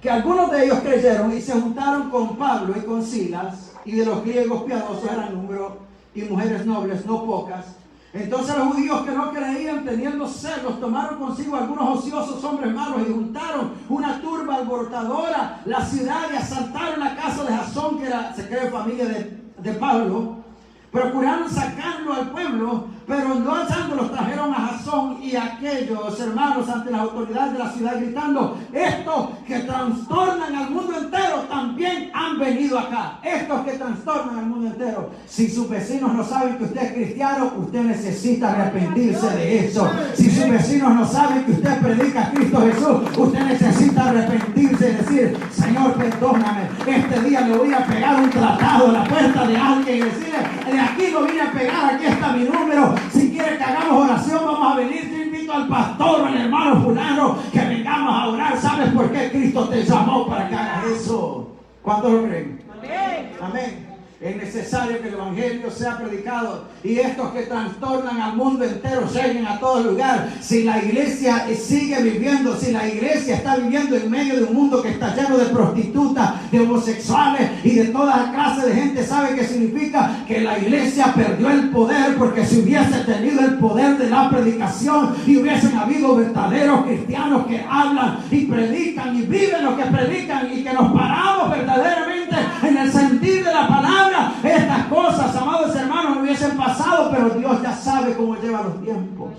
que algunos de ellos creyeron y se juntaron con Pablo y con Silas, y de los griegos piadosos eran número, y mujeres nobles no pocas. Entonces los judíos que no creían, teniendo celos, tomaron consigo algunos ociosos hombres malos y juntaron una turba alborotadora la ciudad y asaltaron la casa de Jasón, que era, se cree, familia de Pablo. Procuraron sacarlo al pueblo, pero no hallándolos trajeron a Jasón y a aquellos hermanos ante las autoridades de la ciudad, gritando, estos que trastornan al mundo entero también han venido acá. Estos que trastornan al mundo entero. Si sus vecinos no saben que usted es cristiano, usted necesita arrepentirse de eso. Si sus vecinos no saben que usted predica a Cristo Jesús, usted necesita arrepentirse y decir, Señor, perdóname, este día le voy a pegar un tratado a la puerta de alguien y decirle, de aquí lo vine a pegar, aquí está mi número. Si quiere que hagamos oración, vamos a venir. Yo invito al pastor o al hermano fulano que vengamos a orar. ¿Sabes por qué Cristo te llamó para que hagas eso? ¿Cuántos lo creen? Amén. Amén. Es necesario que el Evangelio sea predicado y estos que trastornan al mundo entero lleguen a todo lugar. Si la iglesia sigue viviendo, si la iglesia está viviendo en medio de un mundo que está lleno de prostitutas, de homosexuales y de toda clase de gente, ¿sabe qué significa? Que la iglesia perdió el poder, porque si hubiese tenido el poder de la predicación y hubiesen habido verdaderos cristianos que hablan y predican y viven lo que predican y que nos paramos verdaderamente en el sentir de la palabra, estas cosas, amados hermanos, no hubiesen pasado. Pero Dios ya sabe cómo lleva los tiempos.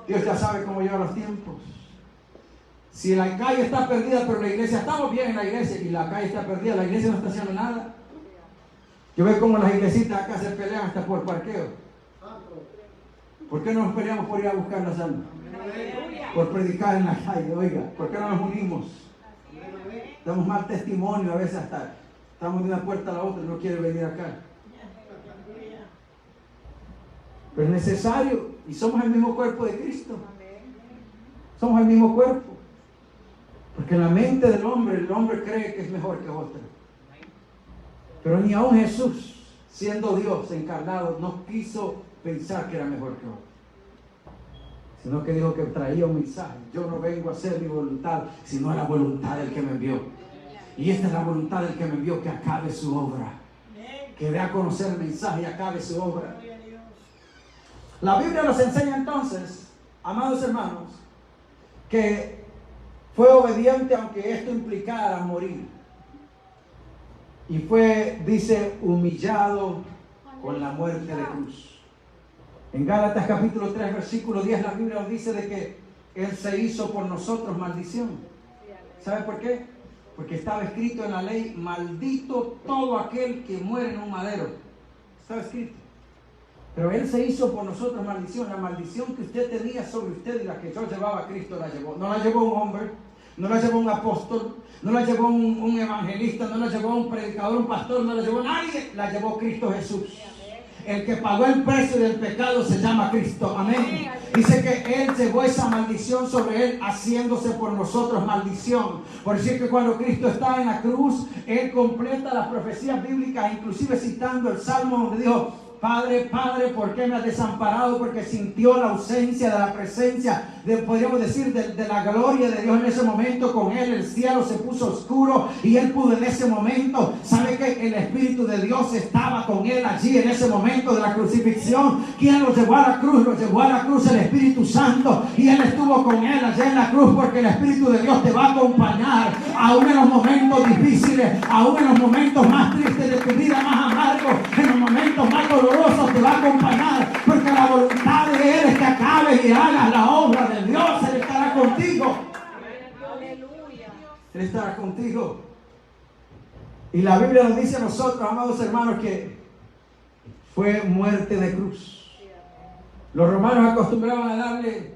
Dios ya sabe cómo lleva los tiempos. Si la calle está perdida, pero la iglesia, estamos bien en la iglesia, y la calle está perdida, la iglesia no está haciendo nada. Yo veo como las iglesitas acá se pelean hasta por parqueo. ¿Por qué no nos peleamos por ir a buscar las almas? Por predicar en la calle, oiga. ¿Por qué no nos unimos? Damos mal testimonio a veces, hasta estamos de una puerta a la otra y no quiere venir acá. Pero es necesario, y somos el mismo cuerpo de Cristo. Somos el mismo cuerpo. Porque en la mente del hombre, el hombre cree que es mejor que otro. Pero ni aun Jesús, siendo Dios encarnado, no quiso pensar que era mejor que otro, sino que dijo que traía un mensaje. Yo no vengo a hacer mi voluntad, sino la voluntad del que me envió. Y esta es la voluntad del que me envió, que acabe su obra, que dé a conocer el mensaje y acabe su obra. La Biblia nos enseña entonces, amados hermanos, que fue obediente aunque esto implicara morir. Y fue, dice, humillado con la muerte de cruz. En Gálatas capítulo 3, versículo 10, la Biblia nos dice de que Él se hizo por nosotros maldición. ¿Sabe por qué? Porque estaba escrito en la ley: maldito todo aquel que muere en un madero. Estaba escrito. Pero Él se hizo por nosotros maldición. La maldición que usted tenía sobre usted y la que yo llevaba, Cristo la llevó. No la llevó un hombre, no la llevó un apóstol, no la llevó un evangelista, no la llevó un predicador, un pastor, no la llevó nadie. La llevó Cristo Jesús. El que pagó el precio del pecado se llama Cristo. Amén. Dice que Él llevó esa maldición sobre Él, haciéndose por nosotros maldición. Por decir que cuando Cristo está en la cruz, Él completa las profecías bíblicas, inclusive citando el Salmo donde dijo: Padre, Padre, ¿por qué me has desamparado? Porque sintió la ausencia de la presencia, podríamos decir, de la gloria de Dios en ese momento. Con Él el cielo se puso oscuro y Él pudo en ese momento, ¿sabe que el Espíritu de Dios estaba con Él allí en ese momento de la crucifixión? ¿Quién lo llevó a la cruz? Lo llevó a la cruz el Espíritu Santo, y Él estuvo con Él allá en la cruz, porque el Espíritu de Dios te va a acompañar aún en los momentos difíciles, aún en los momentos más tristes de tu vida, más amargos, en los momentos más dolorosos. Te va a acompañar, porque la voluntad de Él es que acabes y hagas la obra de Dios. Él estará contigo. Él estará contigo. Y la Biblia nos dice a nosotros, amados hermanos, que fue muerte de cruz. Los romanos acostumbraban a darle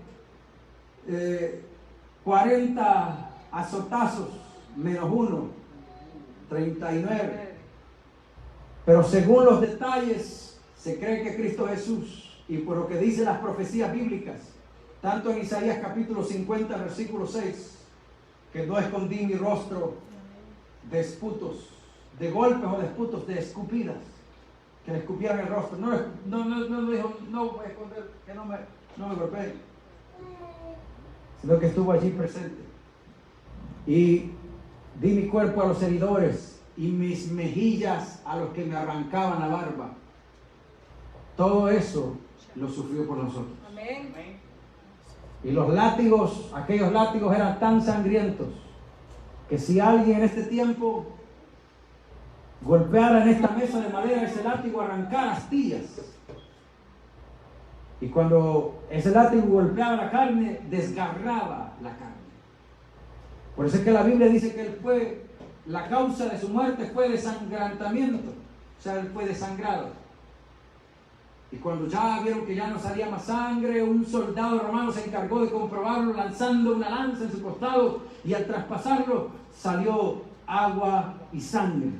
40 azotazos menos 1, 39. Pero según los detalles, se cree que Cristo Jesús, y por lo que dicen las profecías bíblicas, tanto en Isaías capítulo 50, versículo 6, que no escondí mi rostro de esputos, de golpes o de esputos, de escupidas, que le escupieran el rostro. No dijo, no voy a esconder, que no me golpeen, sino que estuvo allí presente. Y di mi cuerpo a los heridores y mis mejillas a los que me arrancaban la barba. Todo eso lo sufrió por nosotros. Amén. Y los látigos, aquellos látigos eran tan sangrientos que si alguien en este tiempo golpeara en esta mesa de madera, ese látigo arrancara astillas. Y cuando ese látigo golpeaba la carne, desgarraba la carne. Por eso es que la Biblia dice que él fue, la causa de su muerte fue desangrantamiento. O sea, él fue desangrado. Y cuando ya vieron que ya no salía más sangre, un soldado romano se encargó de comprobarlo lanzando una lanza en su costado, y al traspasarlo salió agua y sangre,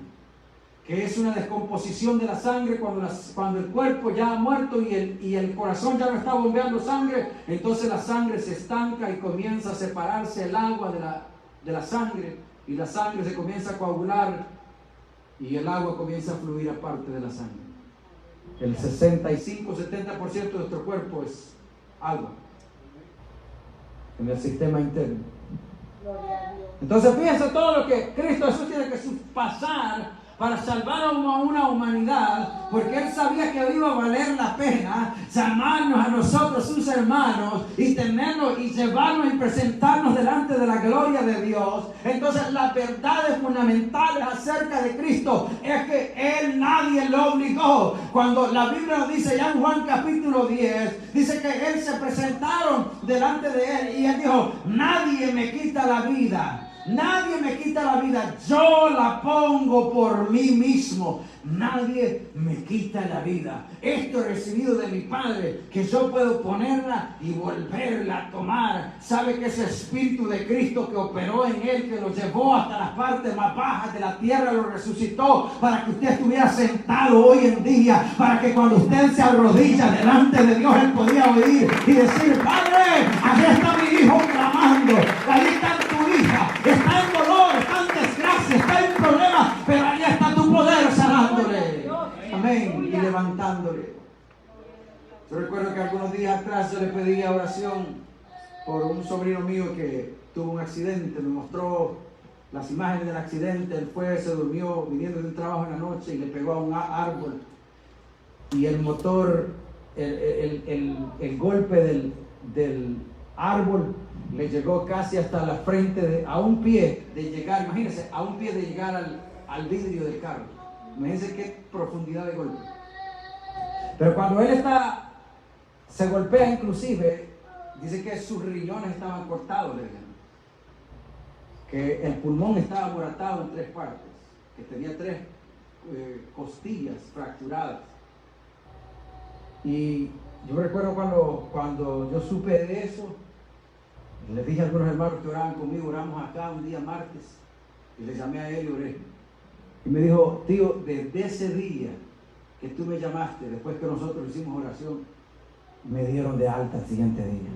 que es una descomposición de la sangre. Cuando el cuerpo ya ha muerto y el corazón ya no está bombeando sangre, entonces la sangre se estanca y comienza a separarse el agua de la sangre, y la sangre se comienza a coagular y el agua comienza a fluir aparte de la sangre. El 65-70% de nuestro cuerpo es agua en el sistema interno. Entonces fíjense todo lo que Cristo Jesús tiene que pasar para salvar a una humanidad, porque Él sabía que iba a valer la pena llamarnos a nosotros sus hermanos y tenernos y llevarnos y presentarnos delante de la gloria de Dios. Entonces las verdades fundamentales acerca de Cristo es que Él nadie lo obligó. Cuando la Biblia nos dice ya en Juan capítulo 10, dice que Él se presentaron delante de Él y Él dijo: nadie me quita la vida. Nadie me quita la vida, yo la pongo por mí mismo. Nadie me quita la vida. Esto he recibido de mi Padre, que yo puedo ponerla y volverla a tomar. Sabe que ese Espíritu de Cristo que operó en Él, que lo llevó hasta las partes más bajas de la tierra, lo resucitó para que usted estuviera sentado hoy en día, para que cuando usted se arrodilla delante de Dios, Él podía oír y decir: Padre, aquí está mi hijo clamando, ahí está tu hija, está en dolor, está en desgracia, está en problemas, pero ahí está tu poder sanándole. Amén. Y levantándole. Yo recuerdo que algunos días atrás yo le pedí oración por un sobrino mío que tuvo un accidente. Me mostró las imágenes del accidente. Él se durmió viniendo de un trabajo en la noche y le pegó a un árbol. Y el motor, el golpe del árbol le llegó casi hasta la frente, a un pie de llegar, imagínense, a un pie de llegar al vidrio del carro. Imagínense qué profundidad de golpe. Pero cuando él se golpea, inclusive, dice que sus riñones estaban cortados, le dijeron. Que el pulmón estaba amoratado en 3 partes, que tenía 3 costillas fracturadas. Y yo recuerdo cuando yo supe de eso, les dije a algunos hermanos que oraban conmigo, oramos acá un día martes, y le llamé a él y oré. Y me dijo: tío, desde ese día que tú me llamaste, después que nosotros hicimos oración, me dieron de alta el siguiente día.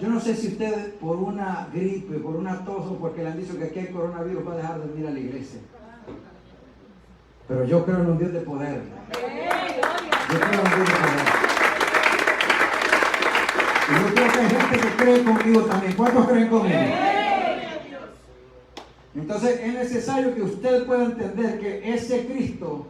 Yo no sé si usted por una gripe, por una tos, o porque le han dicho que aquí hay coronavirus, va a dejar de venir a la iglesia. Pero yo creo en un Dios de poder. Yo creo en un Dios de poder. Y yo creo que hay gente que cree conmigo también. ¿Cuántos creen conmigo? Entonces es necesario que usted pueda entender que ese Cristo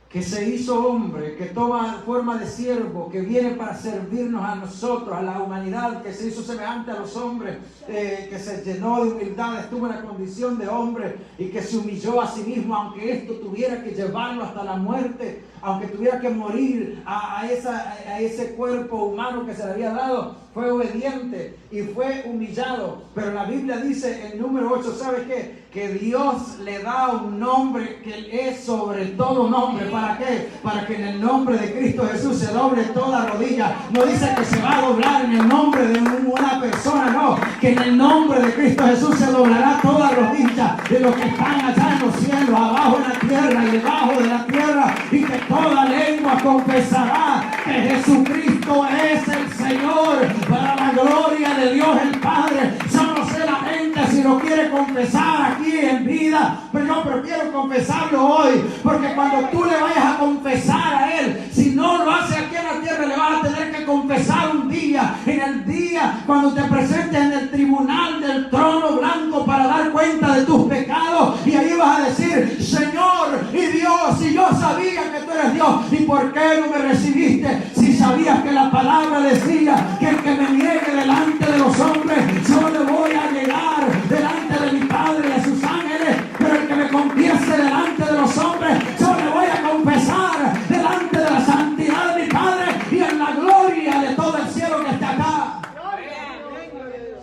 que se hizo hombre, que toma forma de siervo, que viene para servirnos a nosotros, a la humanidad, que se hizo semejante a los hombres, que se llenó de humildad, estuvo en la condición de hombre y que se humilló a sí mismo, aunque esto tuviera que llevarlo hasta la muerte, aunque tuviera que morir a ese cuerpo humano que se le había dado, fue obediente y fue humillado. Pero la Biblia dice en número 8, ¿sabe qué? Que Dios le da un nombre que es sobre todo nombre. ¿Para qué? Para que en el nombre de Cristo Jesús se doble toda rodilla. No dice que se va a doblar en el nombre de una persona, no. Que en el nombre de Cristo Jesús se doblará toda rodilla de los que están allá en los cielos, abajo en la tierra y debajo de la tierra, y que toda lengua confesará que Jesucristo es el Señor, para la gloria de Dios el Padre. Yo no sé la gente si lo quiere confesar aquí en vida, pero yo prefiero confesarlo hoy, porque cuando tú le vayas a confesar a Él, si no lo hace aquí en la tierra, le vas a tener que confesar un día, en el día cuando te presentes en el tribunal del trono blanco para dar cuenta de tus pecados, y ahí vas a decir: Señor y Dios, si yo sabía que tú eres Dios, ¿y por qué no me recibiste? Si sabías que la palabra decía que el que me niegue delante de los hombres, yo le voy a llegar delante de mi Padre y de sus ángeles, pero el que me confiese delante de los hombres, yo le voy a confesar delante de la santidad de mi Padre y en la gloria de todo el cielo que está acá.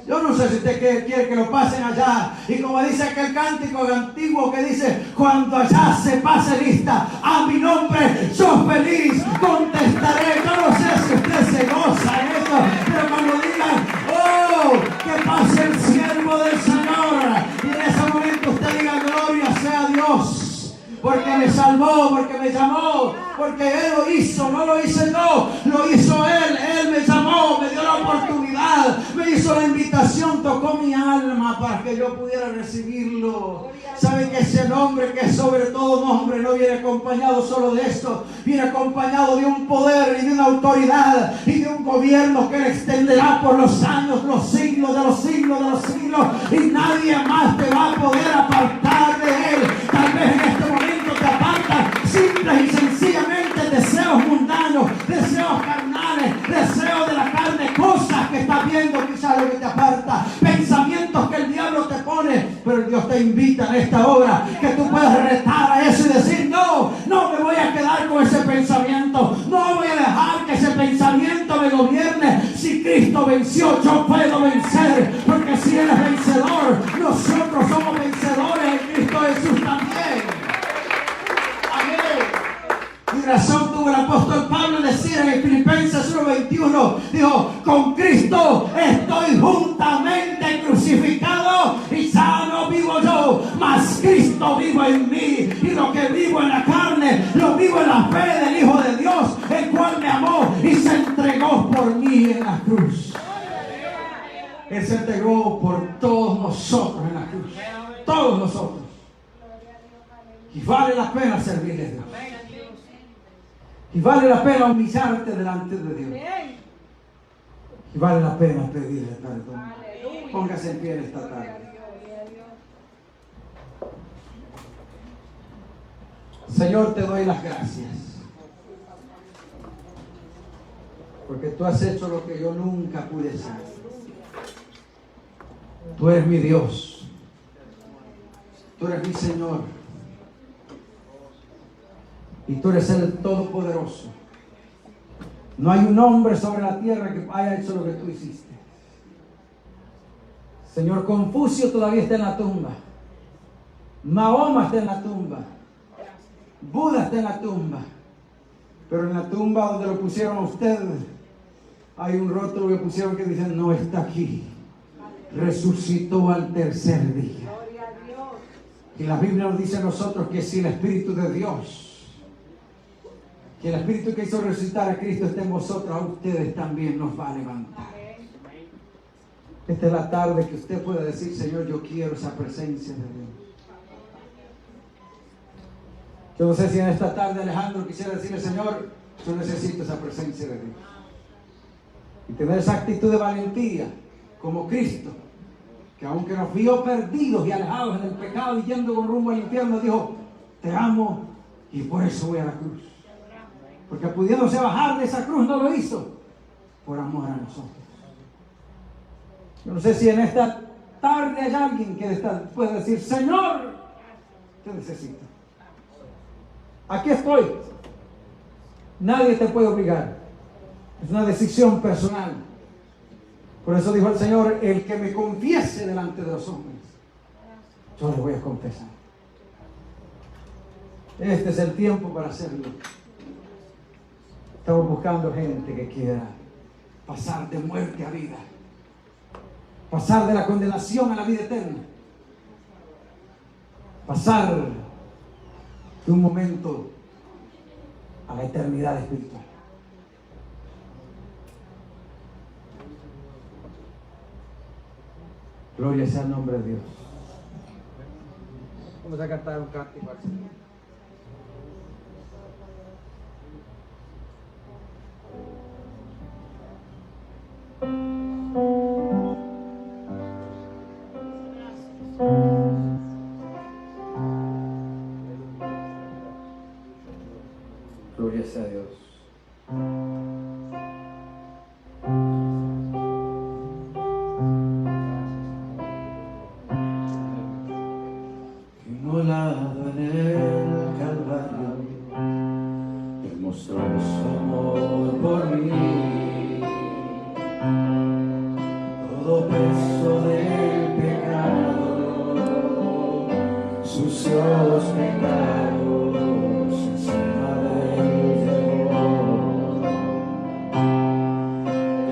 Yo no sé si usted quiere que lo pasen allá, y como dice aquel cántico antiguo que dice: cuando allá se pase lista a mi nombre, yo feliz contestaré. Yo no sé si usted se goza en eso, pero cuando digan: oh, que pase el siervo del Señor, y en ese momento usted diga: gloria sea a Dios, porque me salvó, porque me llamó, porque Él lo hizo, no lo hice yo, lo hizo Él. Él me llamó, me dio la oportunidad autoridad, me hizo la invitación, tocó mi alma para que yo pudiera recibirlo. Saben que ese nombre, que es sobre todo nombre, no viene acompañado solo de esto, viene acompañado de un poder y de una autoridad y de un gobierno que le extenderá por los años, los siglos de los siglos de los siglos, y nadie más te va a poder apartar de él. Tal vez en este momento te apartan simples y sencillamente deseos mundanos, deseos carnales, deseos de la carne, cosas que estás viendo, quizás lo que te aparta, pensamientos que el diablo te pone, pero Dios te invita en esta hora que tú puedas retar a eso y decir: no, no me voy a quedar con ese pensamiento, no voy a dejar que ese pensamiento me gobierne. Si Cristo venció, yo puedo vencer, porque si Él es vencedor, nosotros somos vencedores en Cristo Jesús también. Y razón tuvo el apóstol Pablo en decir en Filipenses 1:21, dijo: con Cristo estoy juntamente crucificado, y ya no vivo yo, mas Cristo vivo en mí, y lo que vivo en la carne, lo vivo en la fe del Hijo de Dios, el cual me amó y se entregó por mí en la cruz. Él se entregó por todos nosotros en la cruz, todos nosotros. Y vale la pena servirle a Dios. Y vale la pena humillarte delante de Dios. Y vale la pena pedirle perdón. Póngase en pie en esta tarde. Señor, te doy las gracias, porque tú has hecho lo que yo nunca pude hacer. Tú eres mi Dios. Tú eres mi Señor. Y tú eres el Todopoderoso. No hay un hombre sobre la tierra que haya hecho lo que tú hiciste. Señor, Confucio todavía está en la tumba. Mahoma está en la tumba. Buda está en la tumba. Pero en la tumba donde lo pusieron a usted, hay un rótulo que pusieron que dice: no está aquí. Resucitó al tercer día. Y la Biblia nos dice a nosotros que si el Espíritu de Dios, que el Espíritu que hizo resucitar a Cristo está en vosotros, a ustedes también nos va a levantar. Esta es la tarde que usted pueda decir: Señor, yo quiero esa presencia de Dios. Yo no sé si en esta tarde Alejandro quisiera decirle: Señor, yo necesito esa presencia de Dios. Y tener esa actitud de valentía como Cristo, que aunque nos vio perdidos y alejados en el pecado y yendo con rumbo al infierno, dijo: te amo y por eso voy a la cruz. Porque pudiéndose bajar de esa cruz, no lo hizo por amor a nosotros. Yo no sé si en esta tarde hay alguien que puede decir: Señor, te necesito. Aquí estoy. Nadie te puede obligar. Es una decisión personal. Por eso dijo el Señor: el que me confiese delante de los hombres, yo le voy a confesar. Este es el tiempo para hacerlo. Estamos buscando gente que quiera pasar de muerte a vida, pasar de la condenación a la vida eterna, pasar de un momento a la eternidad espiritual. Gloria sea el nombre de Dios. Vamos a cantar un cántico al Señor. Gloria sea a Dios. Inmolado en el Calvario, demostró su amor por mí. Todo peso del pecado, sucios pecados, encima de él llevó.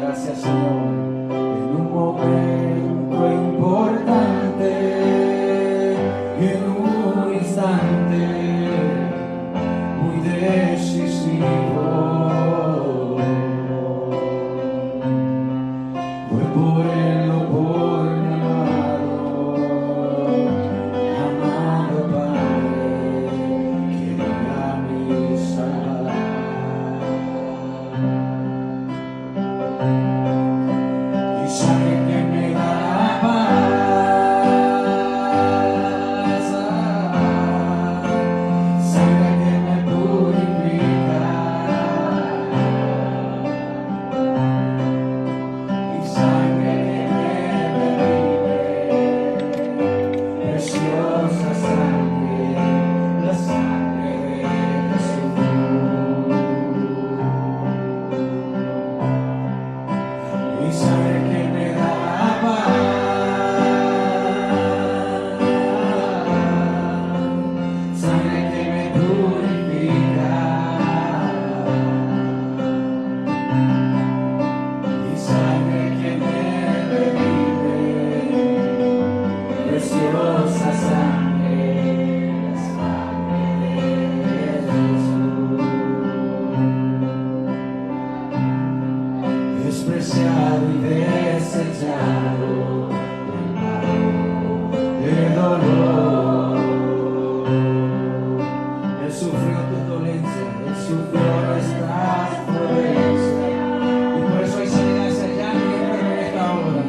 Gracias, Señor, en un momento importante y en un instante muy decisivo. Fue por y sangre que me da paz, sangre que me purifica y sangre que me redime, preciosa sangre, la sangre de Jesús. Y sangre que me da paz, sangre que me purifica y sangre que me redime, preciosa sangre, la sangre de Jesús. Despreciado y desechado de dolor, Él sufrió tus dolencias, Él sufrió nuestras dolencias, y por eso hay sanidad. Si hay alguien enfermo en esta hora,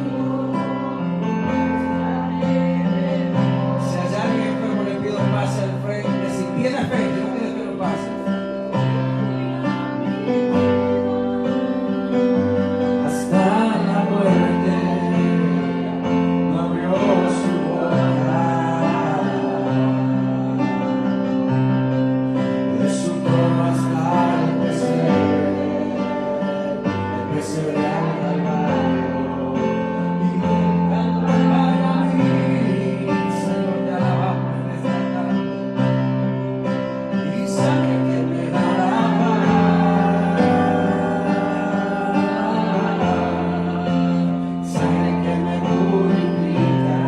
si hay alguien enfermo, le pido pase al frente. Si tiene fe, yo no pido que lo pase. Hasta la muerte no abrió su boca, de su trono hasta el pesebre al Calvario, y del Calvario a mí, Señor, te alabamos en esta tarde. Y sangre que me da la paz, sangre que me purifica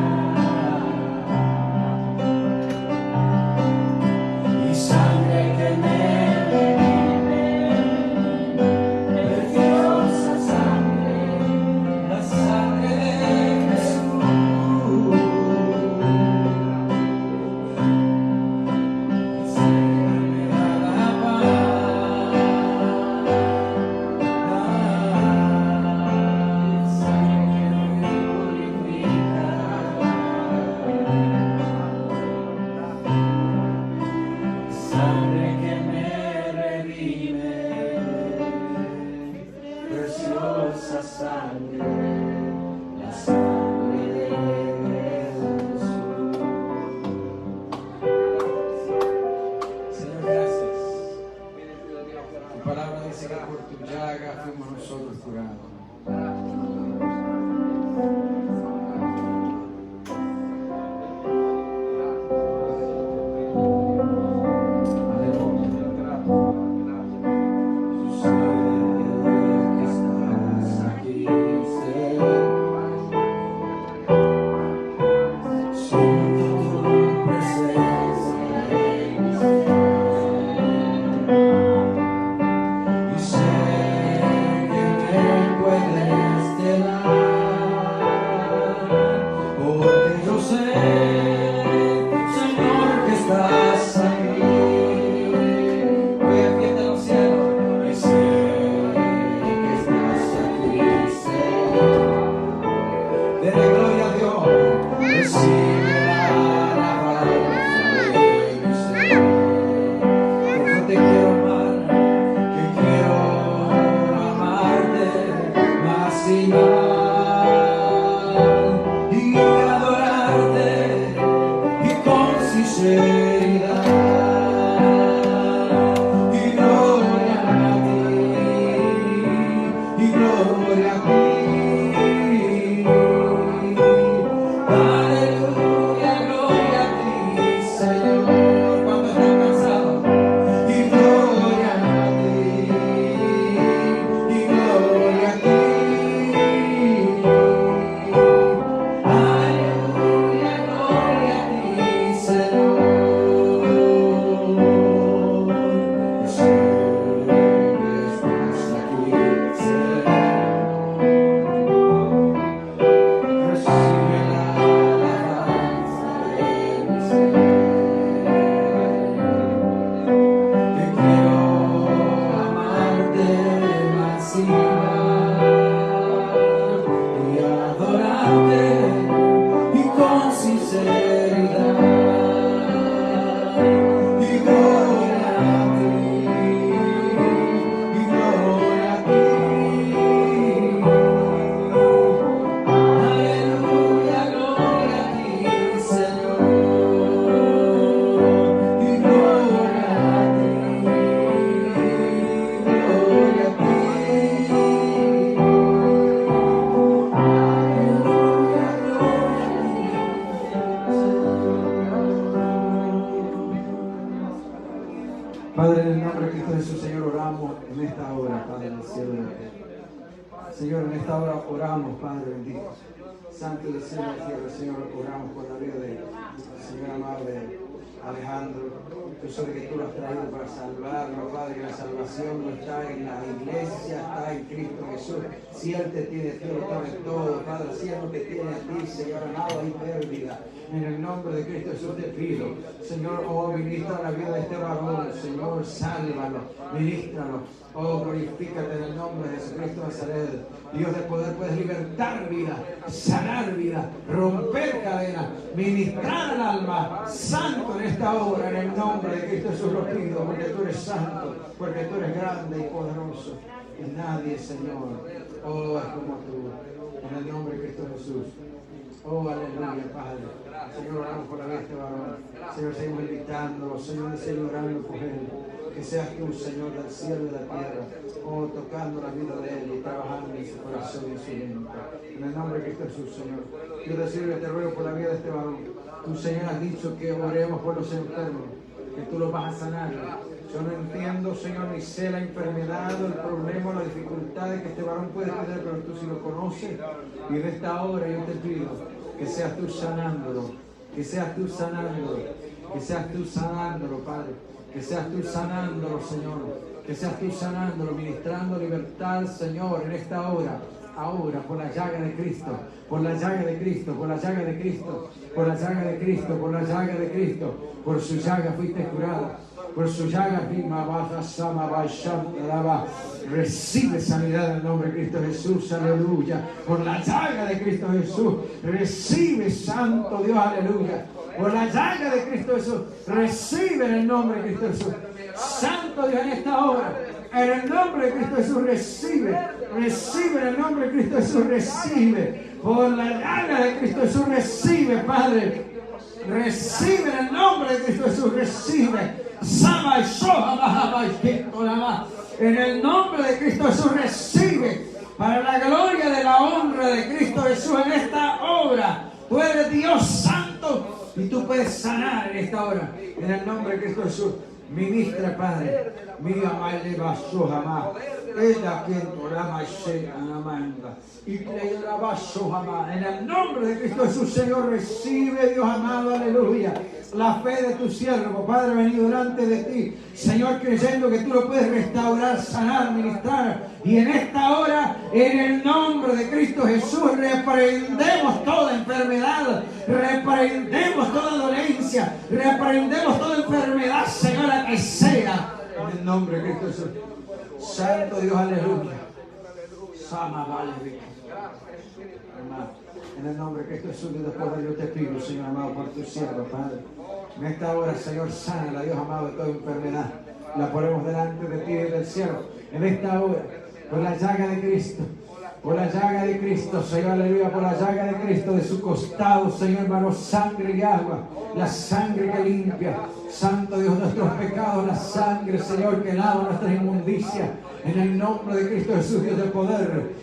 y sangre que me redime, preciosa sangre, la sangre de Jesús. Y sangre que me da la paz, sangre que me purifica sangre que me redime, preciosa sangre, la sangre de Jesús. Señor, gracias. Tu palabra dice que por tu llaga fuimos nosotros curados. Cristo Jesús, Señor, oramos en esta hora, Padre del cielo y de la tierra. Señor, en esta hora oramos, Padre bendito. Santo del cielo y de la tierra, Señor, oramos por la vida de Señor amado de Alejandro. Yo sé que tú lo has traído para salvarlo, Padre, que la salvación no está en la iglesia, está en Cristo Jesús. Si Él te tiene, tú lo tienes todo, Padre. Si Él no te tiene a ti, Señor amado, hay pérdida. En el nombre de Cristo Jesús te pido, Señor, oh, ministra la vida de este varón, Señor, sálvalo, ministralo, oh, glorifícate en el nombre de Jesucristo de Nazaret. Dios de poder, puedes libertar vida, sanar vida, romper cadenas, ministrar al alma, santo en esta hora, en el nombre de Cristo Jesús lo pido, porque tú eres santo, porque tú eres grande y poderoso, y nadie, Señor, oh, es como tú, en el nombre de Cristo Jesús. Oh, aleluya, Padre. Señor, oramos por la vida de este varón. Señor, seguimos invitándolo. Señor, seguimos orando por él. Que seas tú, Señor, del cielo y de la tierra. Oh, tocando la vida de él y trabajando en su corazón y en su mente. En el nombre de Cristo Jesús, Señor. Yo te sirvo y te ruego por la vida de este varón. Tú, Señor, has dicho que oremos por los enfermos, que tú los vas a sanar. Yo no entiendo, Señor, ni sé la enfermedad, el problema, la dificultad que este varón puede tener, pero tú sí lo conoces. Y en esta hora yo te pido que seas tú sanándolo, que seas tú sanándolo, que seas tú sanándolo, Padre, que seas tú sanándolo, Señor, que seas tú sanándolo, ministrando libertad, Señor, en esta hora. Ahora, por la llaga de Cristo, por la llaga de Cristo, por la llaga de Cristo, por la llaga de Cristo, por la llaga de Cristo, por su llaga fuiste curado. Por su llaga, recibe sanidad en el nombre de Cristo Jesús, aleluya. Por la llaga de Cristo Jesús, recibe, santo Dios, aleluya. Por la llaga de Cristo Jesús, recibe en el nombre de Cristo Jesús. Santo Dios, en esta hora, en el nombre de Cristo Jesús, recibe en el nombre de Cristo Jesús, recibe. Por la llaga de Cristo Jesús, recibe, Padre. Recibe en el nombre de Cristo Jesús, recibe. En el nombre de Cristo Jesús, recibe para la gloria de la honra de Cristo Jesús en esta hora. Tú eres Dios santo y tú puedes sanar en esta hora. En el nombre de Cristo Jesús, ministra, Padre. Mía madre basó jamás. Ella quien oraba y amanda. Y le basó jamás. En el nombre de Cristo Jesús, Señor, recibe, Dios amado, aleluya. La fe de tu siervo, Padre, venido delante de ti, Señor, creyendo que tú lo puedes restaurar, sanar, ministrar. Y en esta hora, en el nombre de Cristo Jesús, reprendemos toda enfermedad, reprendemos toda dolencia, reprendemos toda enfermedad, Señora, que sea. En el nombre de Cristo Jesús. Santo Dios, aleluya. Sama vale. En el nombre de Cristo Jesús, y después yo te pido, Señor amado, por tu siervo, Padre. En esta hora, Señor, sana, Dios amado, de toda enfermedad. La ponemos delante de ti y del cielo. En esta hora, por la llaga de Cristo. Por la llaga de Cristo, Señor, aleluya, por la llaga de Cristo, de su costado, Señor, hermano, sangre y agua, la sangre que limpia, Santo Dios, nuestros pecados, la sangre, Señor, que lava nuestras inmundicias, en el nombre de Cristo Jesús, Dios de poder,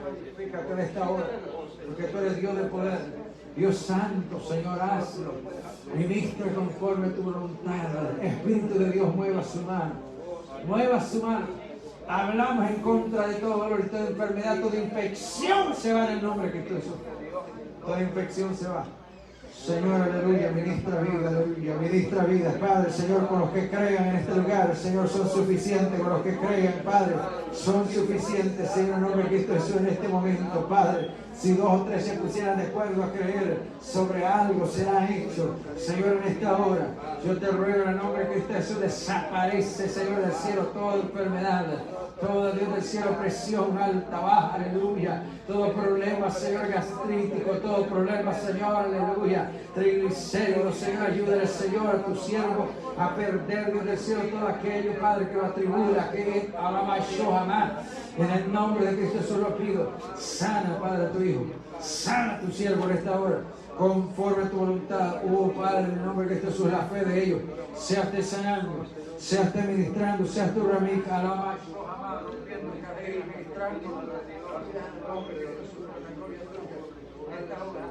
glorifícate en esta hora, porque tú eres Dios de poder, Dios santo, Señor, hazlo, ministra conforme a tu voluntad, Espíritu de Dios, mueva su mano. Mueva su mano. Hablamos en contra de todo dolor y toda enfermedad, toda infección se va en el nombre de Cristo Jesús. Toda infección se va. Señor, aleluya, ministra vida, aleluya, ministra vida, Padre, Señor, con los que crean en este lugar, Señor, son suficientes, con los que crean, Padre, son suficientes, Señor, en el nombre de Cristo Jesús, en este momento, Padre, si 2 o 3 se pusieran de acuerdo a creer sobre algo, será hecho, Señor, en esta hora, yo te ruego en el nombre de Cristo Jesús, desaparece, Señor, del cielo toda enfermedad, todo Dios del cielo, presión alta, baja, aleluya. Todo problema, Señor, gastrítico, todo problema, Señor, aleluya. Triglicéridos, Señor, ayúdale, Señor, a tu siervo a perder, Dios del cielo, todo aquello, Padre, que lo atribula, que alaba yo jamás. En el nombre de Cristo Jesús lo pido. Sana, Padre, a tu Hijo. Sana a tu siervo en esta hora. Conforme a tu voluntad, Padre, en el nombre de Cristo Jesús, la fe de ellos. Seas te sanando, seas te ministrando, seas tu ramica, alaba yo jamás, ministrando, en esta hora,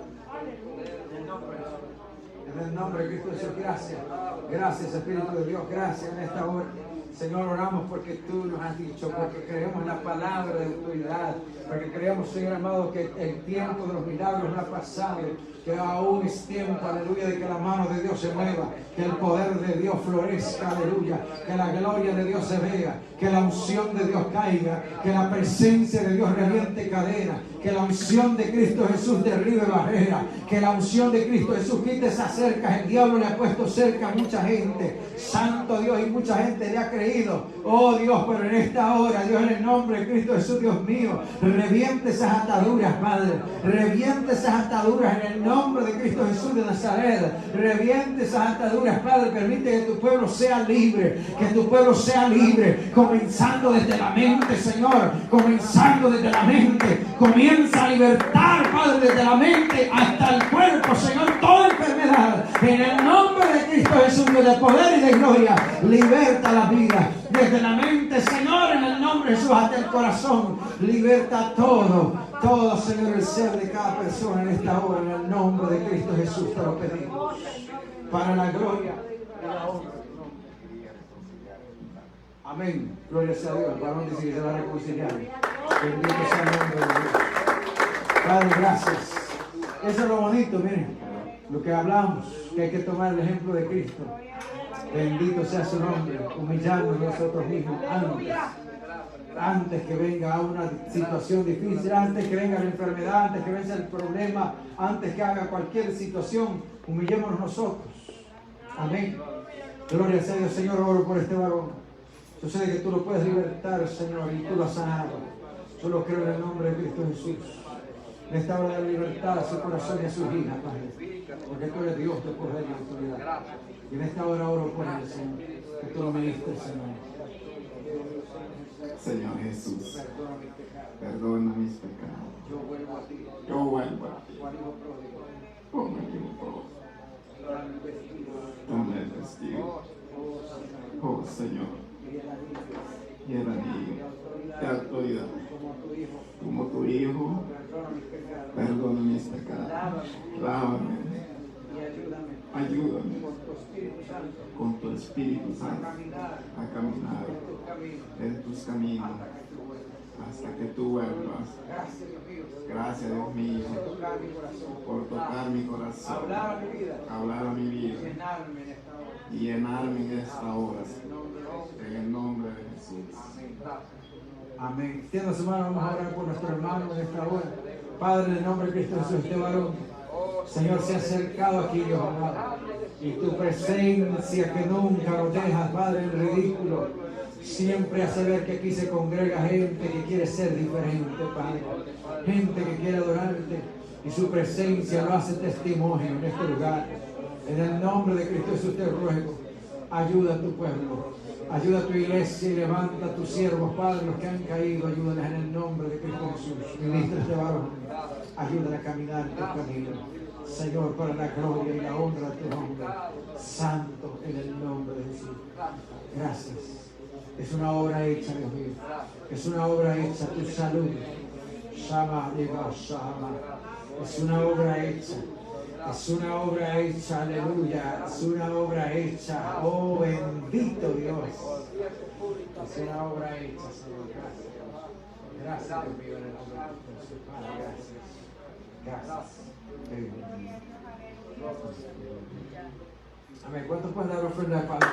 en el nombre de Jesús. En el nombre de Cristo Jesús, gracias. Gracias, Espíritu de Dios, gracias en esta hora. Señor, oramos porque tú nos has dicho, porque creemos en la palabra de autoridad, porque creemos, Señor amado, que el tiempo de los milagros no ha pasado, que aún es tiempo, aleluya, de que la mano de Dios se mueva, que el poder de Dios florezca, aleluya, que la gloria de Dios se vea, que la unción de Dios caiga, que la presencia de Dios reviente cadena, que la unción de Cristo Jesús derribe barreras, que la unción de Cristo Jesús quite esas cercas. El diablo le ha puesto cerca a mucha gente, santo Dios, y mucha gente le ha creído. Oh Dios, pero en esta hora, Dios, en el nombre de Cristo Jesús, Dios mío, reviente esas ataduras, Padre, reviente esas ataduras en el nombre de Cristo Jesús de Nazaret, reviente esas ataduras, Padre, permite que tu pueblo sea libre, que tu pueblo sea libre, comenzando desde la mente, Señor, comenzando desde la mente, comienza a libertar, Padre, desde la mente hasta el cuerpo, Señor, toda enfermedad, en el nombre de Cristo Jesús, de poder y de gloria, liberta la vida, desde la mente, Señor, en el nombre de Jesús, hasta el corazón, liberta todo, Señor, el ser de cada persona en esta hora, en el nombre de Cristo Jesús, te lo pedimos, para la gloria y la honra. Amén. Gloria sea a Dios. El varón dice que se va a reconciliar. Bendito sea el nombre de Dios. Padre, gracias. Eso es lo bonito, miren. Lo que hablamos, que hay que tomar el ejemplo de Cristo. Bendito sea su nombre. Humillarnos nosotros mismos antes que venga una situación difícil, antes que venga la enfermedad, antes que venga el problema, antes que haga cualquier situación, humillémonos nosotros. Amén. Gloria sea a Dios, Señor. Oro por este varón. Yo sé que tú lo puedes libertar, Señor, y tú lo has sanado. Yo lo creo en el nombre de Cristo Jesús. En esta hora de libertad a su corazón y a sus hijas, Padre. Porque tú eres Dios de poder y autoridad. Y en esta hora oro por él, Señor. Que tú lo ministres, Señor. Señor Jesús, perdona mis pecados. Yo vuelvo a ti. Yo vuelvo a ti. Como me equivoco. Toma el testigo. Oh Señor, y el anillo de autoridad, como tu Hijo, perdona mis pecados, lávame, ayúdame con tu Espíritu Santo a caminar en tus caminos hasta que tú vuelvas. Gracias, Dios mío, por tocar mi corazón, hablar a mi vida y llenarme en esta hora, en el nombre de Jesús. Amén. Extienda su mano, vamos a orar por nuestro hermano en esta hora. Padre, en el nombre de Cristo Jesús, este varón, Señor, se ha acercado aquí, Dios amado, y tu presencia que nunca nos deja, Padre, en ridículo, siempre hace ver que aquí se congrega gente que quiere ser diferente, Padre, gente que quiere adorarte, y su presencia lo hace testimonio en este lugar. En el nombre de Cristo Jesús te ruego, ayuda a tu pueblo, ayuda a tu iglesia y levanta a tus siervos, Padre, los que han caído, ayúdales en el nombre de Cristo Jesús. Ministra este varón, ayúdale a caminar en tu camino, Señor, para la gloria y la honra de tu nombre, Santo, en el nombre de Jesús. Gracias. Es una obra hecha, Dios mío. Es una obra hecha, tu salud. Shama, Diva, Shama. Es una obra hecha. Es una obra hecha, aleluya. Es una obra hecha. Oh, bendito Dios. Es una obra hecha, Señor. Gracias. Gracias, Dios mío, en el nombre de Jesús. Padre, gracias. Gracias. Amén. ¿Cuántos pueden dar ofrenda al Padre?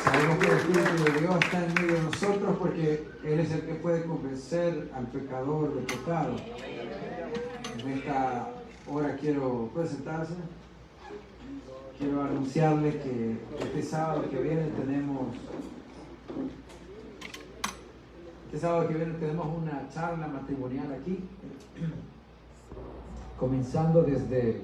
Sabemos que el Espíritu de Dios está en medio de nosotros porque Él es el que puede convencer al pecador de pecado. En esta hora ¿puede sentarse? Quiero anunciarle que este sábado que viene tenemos una charla matrimonial aquí, comenzando desde